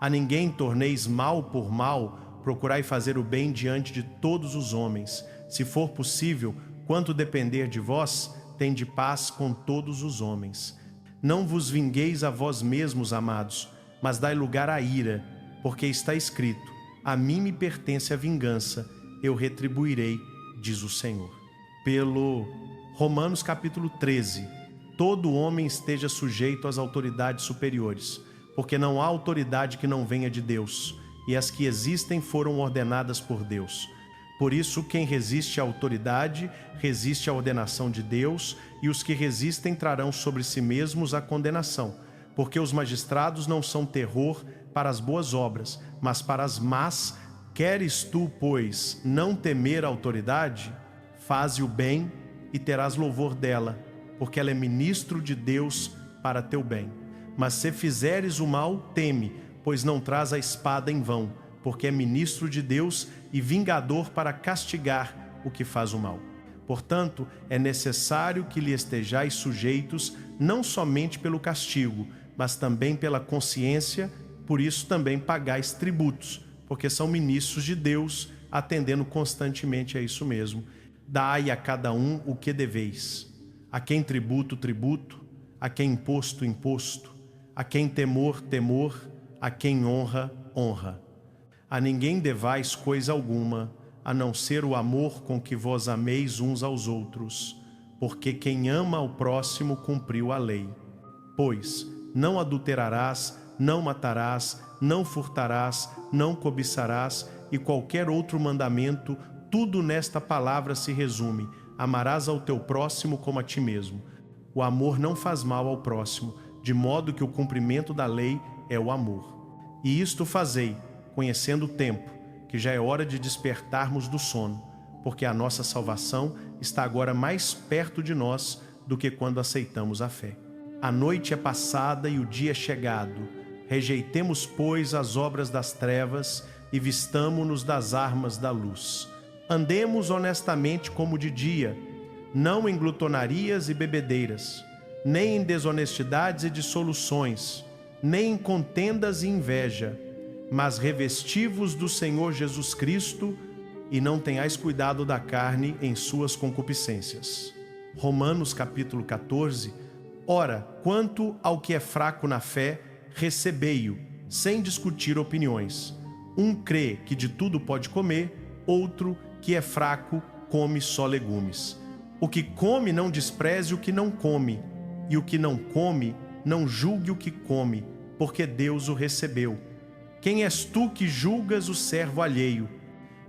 A ninguém torneis mal por mal, procurai fazer o bem diante de todos os homens. Se for possível, quanto depender de vós, tende paz com todos os homens. Não vos vingueis a vós mesmos, amados, mas dai lugar à ira, porque está escrito: a mim me pertence a vingança, eu retribuirei, diz o Senhor. Pelo Romanos capítulo 13, todo homem esteja sujeito às autoridades superiores, porque não há autoridade que não venha de Deus, e as que existem foram ordenadas por Deus. Por isso, quem resiste à autoridade, resiste à ordenação de Deus, e os que resistem trarão sobre si mesmos a condenação, porque os magistrados não são terror para as boas obras, mas para as más. Queres tu, pois, não temer a autoridade? Faze o bem e terás louvor dela, porque ela é ministro de Deus para teu bem. Mas se fizeres o mal, teme, pois não traz a espada em vão, porque é ministro de Deus e vingador para castigar o que faz o mal. Portanto, é necessário que lhe estejais sujeitos, não somente pelo castigo, mas também pela consciência. Por isso também pagais tributos, porque são ministros de Deus, atendendo constantemente a isso mesmo. Dai a cada um o que deveis. A quem tributo, tributo. A quem imposto, imposto. A quem temor, temor. A quem honra, honra. A ninguém devais coisa alguma, a não ser o amor com que vos ameis uns aos outros, porque quem ama ao próximo cumpriu a lei. Pois não adulterarás, não matarás, não furtarás, não cobiçarás, e qualquer outro mandamento, tudo nesta palavra se resume: amarás ao teu próximo como a ti mesmo. O amor não faz mal ao próximo, de modo que o cumprimento da lei é o amor. E isto fazei, conhecendo o tempo, que já é hora de despertarmos do sono, porque a nossa salvação está agora mais perto de nós do que quando aceitamos a fé. A noite é passada e o dia é chegado. Rejeitemos, pois, as obras das trevas e vistamo-nos das armas da luz. Andemos honestamente como de dia, não em glutonarias e bebedeiras, nem em desonestidades e dissoluções, nem em contendas e inveja, mas revesti-vos do Senhor Jesus Cristo e não tenhais cuidado da carne em suas concupiscências. Romanos capítulo 14. Ora, quanto ao que é fraco na fé, recebei-o, sem discutir opiniões. Um crê que de tudo pode comer, outro que é fraco come só legumes. O que come não despreze o que não come, e o que não come não julgue o que come, porque Deus o recebeu. Quem és tu que julgas o servo alheio?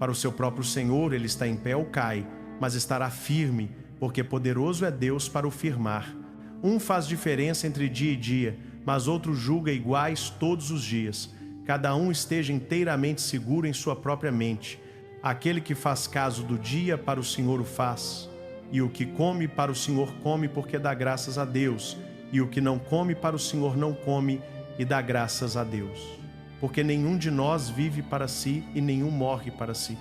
Para o seu próprio Senhor ele está em pé ou cai, mas estará firme, porque poderoso é Deus para o firmar. Um faz diferença entre dia e dia, mas outro julga iguais todos os dias. Cada um esteja inteiramente seguro em sua própria mente. Aquele que faz caso do dia, para o Senhor o faz. E o que come, para o Senhor come, porque dá graças a Deus. E o que não come, para o Senhor não come, e dá graças a Deus. Porque nenhum de nós vive para si e nenhum morre para si.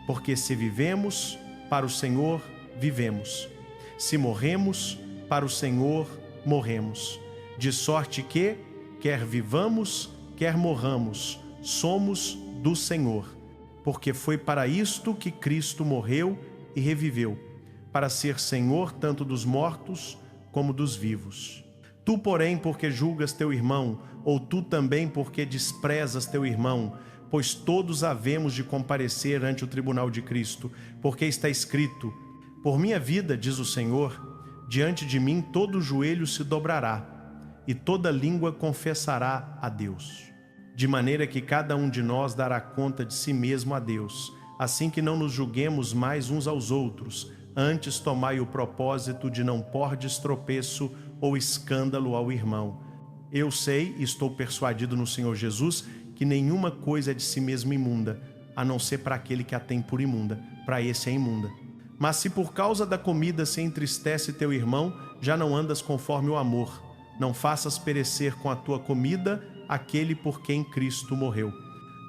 Porque se vivemos, para o Senhor vivemos. Se morremos, para o Senhor morremos. De sorte que, quer vivamos, quer morramos, somos do Senhor. Porque foi para isto que Cristo morreu e reviveu, para ser Senhor tanto dos mortos como dos vivos. Tu, porém, porque julgas teu irmão, ou tu também porque desprezas teu irmão, pois todos havemos de comparecer ante o tribunal de Cristo, porque está escrito: por minha vida, diz o Senhor, diante de mim todo joelho se dobrará, e toda língua confessará a Deus. De maneira que cada um de nós dará conta de si mesmo a Deus, assim que não nos julguemos mais uns aos outros, antes tomai o propósito de não pordes tropeço ou escândalo ao irmão. Eu sei e estou persuadido no Senhor Jesus que nenhuma coisa é de si mesma imunda, a não ser para aquele que a tem por imunda, para esse é imunda. Mas se por causa da comida se entristece teu irmão, já não andas conforme o amor. Não faças perecer com a tua comida aquele por quem Cristo morreu.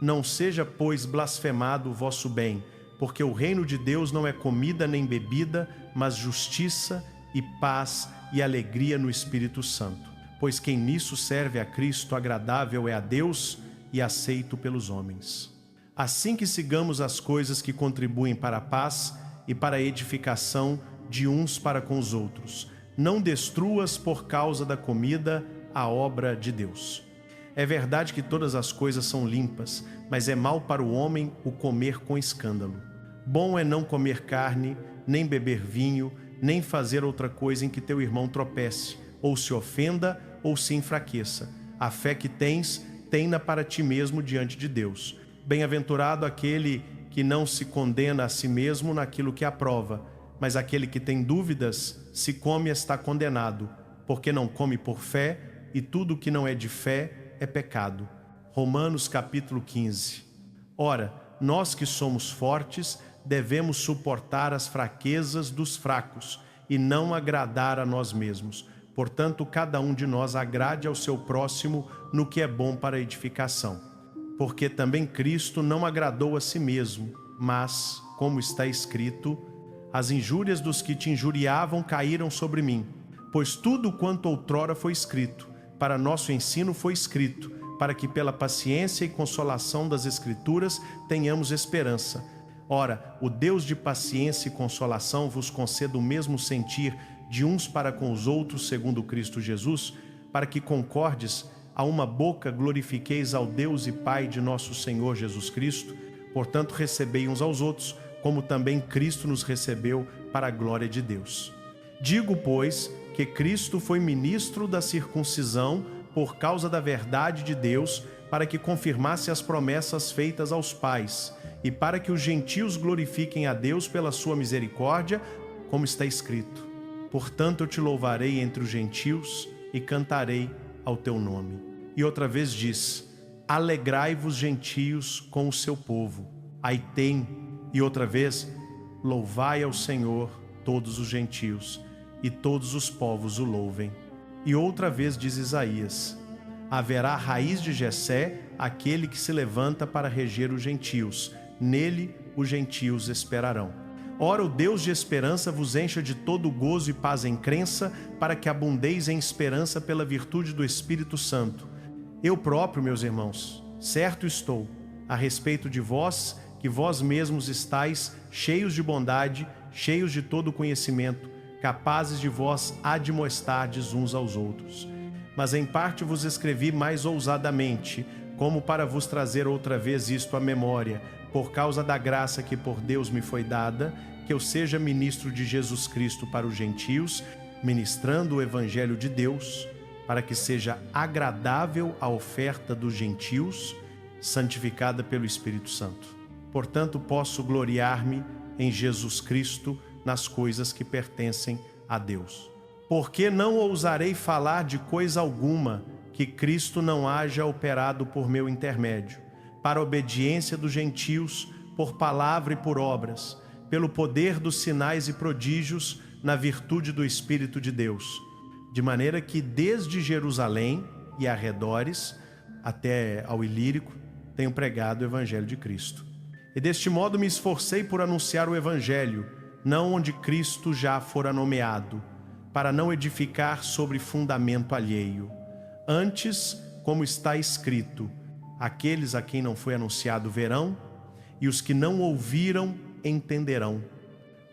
Não seja, pois, blasfemado o vosso bem, porque o reino de Deus não é comida nem bebida, mas justiça e paz e alegria no Espírito Santo. Pois quem nisso serve a Cristo agradável é a Deus e aceito pelos homens. Assim que sigamos as coisas que contribuem para a paz e para a edificação de uns para com os outros. Não destruas por causa da comida a obra de Deus. É verdade que todas as coisas são limpas, mas é mal para o homem o comer com escândalo. Bom é não comer carne, nem beber vinho, nem fazer outra coisa em que teu irmão tropece, ou se ofenda, ou se enfraqueça. A fé que tens, tem-na para ti mesmo diante de Deus. Bem-aventurado aquele que não se condena a si mesmo naquilo que aprova, mas aquele que tem dúvidas, se come está condenado, porque não come por fé, e tudo que não é de fé é pecado. Romanos capítulo 15. Ora, nós que somos fortes, devemos suportar as fraquezas dos fracos e não agradar a nós mesmos. Portanto, cada um de nós agrade ao seu próximo no que é bom para a edificação. Porque também Cristo não agradou a si mesmo, mas, como está escrito, as injúrias dos que te injuriavam caíram sobre mim. Pois tudo quanto outrora foi escrito, para nosso ensino foi escrito, para que pela paciência e consolação das Escrituras tenhamos esperança. Ora, o Deus de paciência e consolação vos conceda o mesmo sentir de uns para com os outros, segundo Cristo Jesus, para que concordes, a uma boca glorifiqueis ao Deus e Pai de nosso Senhor Jesus Cristo. Portanto, recebei uns aos outros, como também Cristo nos recebeu para a glória de Deus. Digo, pois, que Cristo foi ministro da circuncisão por causa da verdade de Deus, para que confirmasse as promessas feitas aos pais, e para que os gentios glorifiquem a Deus pela sua misericórdia, como está escrito: portanto eu te louvarei entre os gentios e cantarei ao teu nome. E outra vez diz: alegrai-vos, gentios, com o seu povo. Aí tem, e outra vez, louvai ao Senhor todos os gentios, e todos os povos o louvem. E outra vez diz Isaías: haverá a raiz de Jessé, aquele que se levanta para reger os gentios. Nele os gentios esperarão. Ora, o Deus de esperança vos encha de todo gozo e paz em crença, para que abundeis em esperança pela virtude do Espírito Santo. Eu próprio, meus irmãos, certo estou, a respeito de vós, que vós mesmos estáis cheios de bondade, cheios de todo conhecimento, capazes de vós admoestardes uns aos outros. Mas em parte vos escrevi mais ousadamente, como para vos trazer outra vez isto à memória, por causa da graça que por Deus me foi dada, que eu seja ministro de Jesus Cristo para os gentios, ministrando o Evangelho de Deus, para que seja agradável a oferta dos gentios, santificada pelo Espírito Santo. Portanto, posso gloriar-me em Jesus Cristo nas coisas que pertencem a Deus. Porque não ousarei falar de coisa alguma que Cristo não haja operado por meu intermédio, para a obediência dos gentios, por palavra e por obras, pelo poder dos sinais e prodígios, na virtude do Espírito de Deus. De maneira que desde Jerusalém e arredores, até ao Ilírico, tenho pregado o Evangelho de Cristo. E deste modo me esforcei por anunciar o Evangelho, não onde Cristo já fora nomeado, para não edificar sobre fundamento alheio. Antes, como está escrito: aqueles a quem não foi anunciado verão, e os que não ouviram entenderão.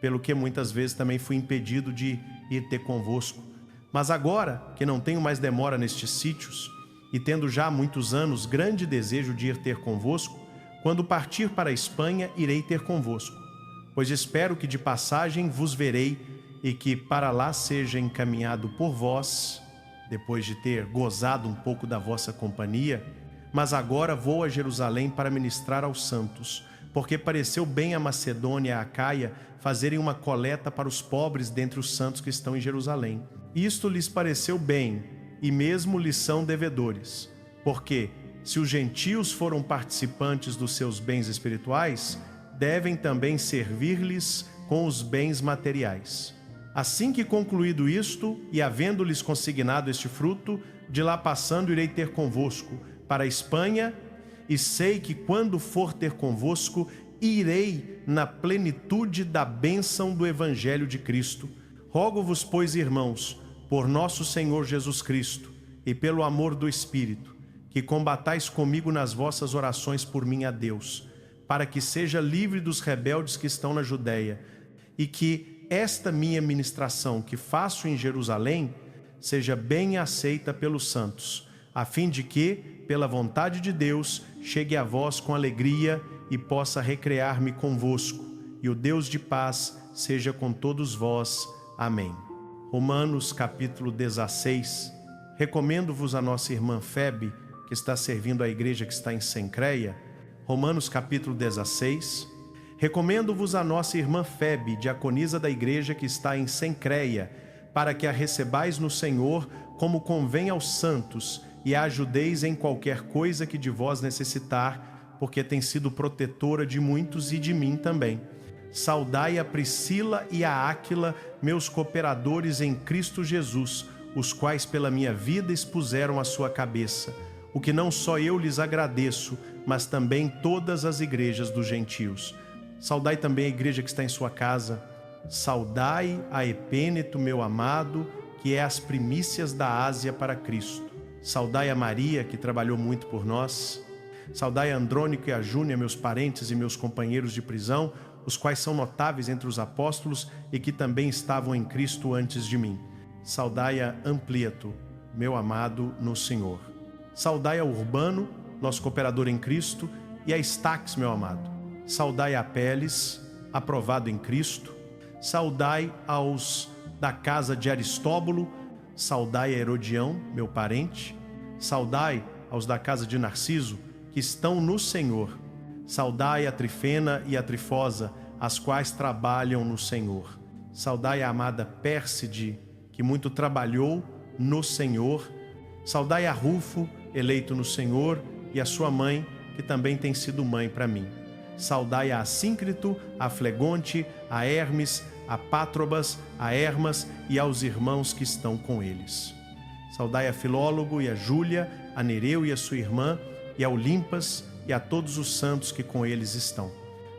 Pelo que muitas vezes também fui impedido de ir ter convosco. Mas agora, que não tenho mais demora nestes sítios, e tendo já há muitos anos grande desejo de ir ter convosco, Quando partir para a Espanha, irei ter convosco, pois espero que de passagem vos verei e que para lá seja encaminhado por vós, depois de ter gozado um pouco da vossa companhia. Mas agora vou a Jerusalém para ministrar aos santos, porque pareceu bem a Macedônia e a Acaia fazerem uma coleta para os pobres dentre os santos que estão em Jerusalém. Isto lhes pareceu bem, e mesmo lhes são devedores, porque, se os gentios foram participantes dos seus bens espirituais, devem também servir-lhes com os bens materiais. Assim que concluído isto, e havendo-lhes consignado este fruto, de lá passando irei ter convosco para a Espanha, e sei que quando for ter convosco, irei na plenitude da bênção do Evangelho de Cristo. Rogo-vos, pois, irmãos, por nosso Senhor Jesus Cristo, e pelo amor do Espírito, que combatais comigo nas vossas orações por mim a Deus, para que seja livre dos rebeldes que estão na Judéia, e que esta minha ministração que faço em Jerusalém seja bem aceita pelos santos, a fim de que, pela vontade de Deus, chegue a vós com alegria e possa recrear-me convosco, e o Deus de paz seja com todos vós. Amém. Romanos capítulo 16. Recomendo-vos a nossa irmã Febe, que está servindo a igreja que está em Cencreia. Romanos capítulo 16. Recomendo-vos a nossa irmã Febe, diaconisa da igreja que está em Cencreia, para que a recebais no Senhor como convém aos santos, e a ajudeis em qualquer coisa que de vós necessitar, porque tem sido protetora de muitos e de mim também. Saudai a Priscila e a Áquila, meus cooperadores em Cristo Jesus, os quais pela minha vida expuseram a sua cabeça, o que não só eu lhes agradeço, mas também todas as igrejas dos gentios. Saudai também a igreja que está em sua casa. Saudai a Epêneto, meu amado, que é as primícias da Ásia para Cristo. Saudai a Maria, que trabalhou muito por nós. Saudai a Andrônico e a Júnia, meus parentes e meus companheiros de prisão, os quais são notáveis entre os apóstolos e que também estavam em Cristo antes de mim. Saudai a Amplieto, meu amado no Senhor. Saudai a Urbano, nosso cooperador em Cristo, e a Estaques, meu amado. Saudai a Apeles, aprovado em Cristo. Saudai aos da casa de Aristóbulo. Saudai a Herodião, meu parente. Saudai aos da casa de Narciso, que estão no Senhor. Saudai a Trifena e a Trifosa, as quais trabalham no Senhor. Saudai a amada Pérside, que muito trabalhou no Senhor. Saudai a Rufo, eleito no Senhor, e a sua mãe, que também tem sido mãe para mim. Saudai a Assíncrito, a Flegonte, a Hermes, a Pátrobas, a Hermas e aos irmãos que estão com eles. Saudai a Filólogo e a Júlia, a Nereu e a sua irmã, e a Olimpas e a todos os santos que com eles estão.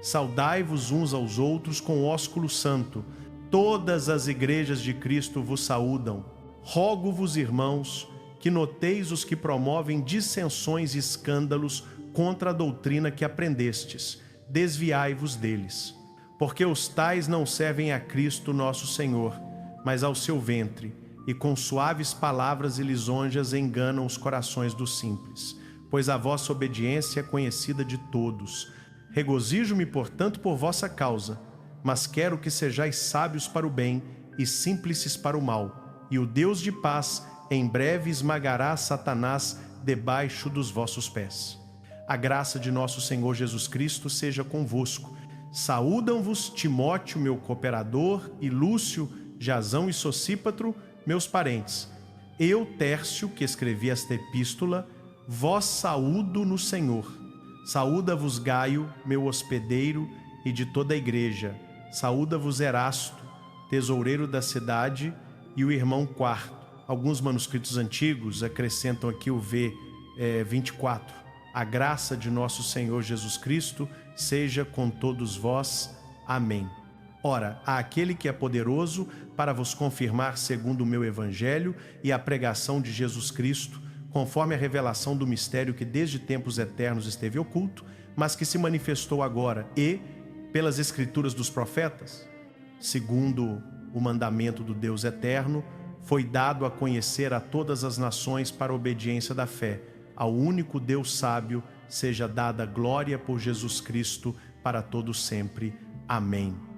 Saudai-vos uns aos outros com ósculo santo. Todas as igrejas de Cristo vos saúdam. Rogo-vos, irmãos, que noteis os que promovem dissensões e escândalos contra a doutrina que aprendestes. Desviai-vos deles. Porque os tais não servem a Cristo nosso Senhor, mas ao seu ventre, e com suaves palavras e lisonjas enganam os corações dos simples. Pois a vossa obediência é conhecida de todos. Regozijo-me, portanto, por vossa causa, mas quero que sejais sábios para o bem e simples para o mal, e o Deus de paz em breve esmagará Satanás debaixo dos vossos pés. A graça de nosso Senhor Jesus Cristo seja convosco. Saúdam-vos Timóteo, meu cooperador, e Lúcio, Jasão e Sosípatro, meus parentes. Eu, Tércio, que escrevi esta epístola, vós saúdo no Senhor. Saúda-vos Gaio, meu hospedeiro, e de toda a igreja. Saúda-vos Erasto, tesoureiro da cidade, e o irmão Quarto. Alguns manuscritos antigos acrescentam aqui o V24. A graça de nosso Senhor Jesus Cristo seja com todos vós. Amém. Ora, há aquele que é poderoso para vos confirmar segundo o meu evangelho e a pregação de Jesus Cristo, conforme a revelação do mistério que desde tempos eternos esteve oculto, mas que se manifestou agora e, pelas escrituras dos profetas, segundo o mandamento do Deus eterno, foi dado a conhecer a todas as nações para a obediência da fé, ao único Deus sábio seja dada glória por Jesus Cristo para todos sempre. Amém.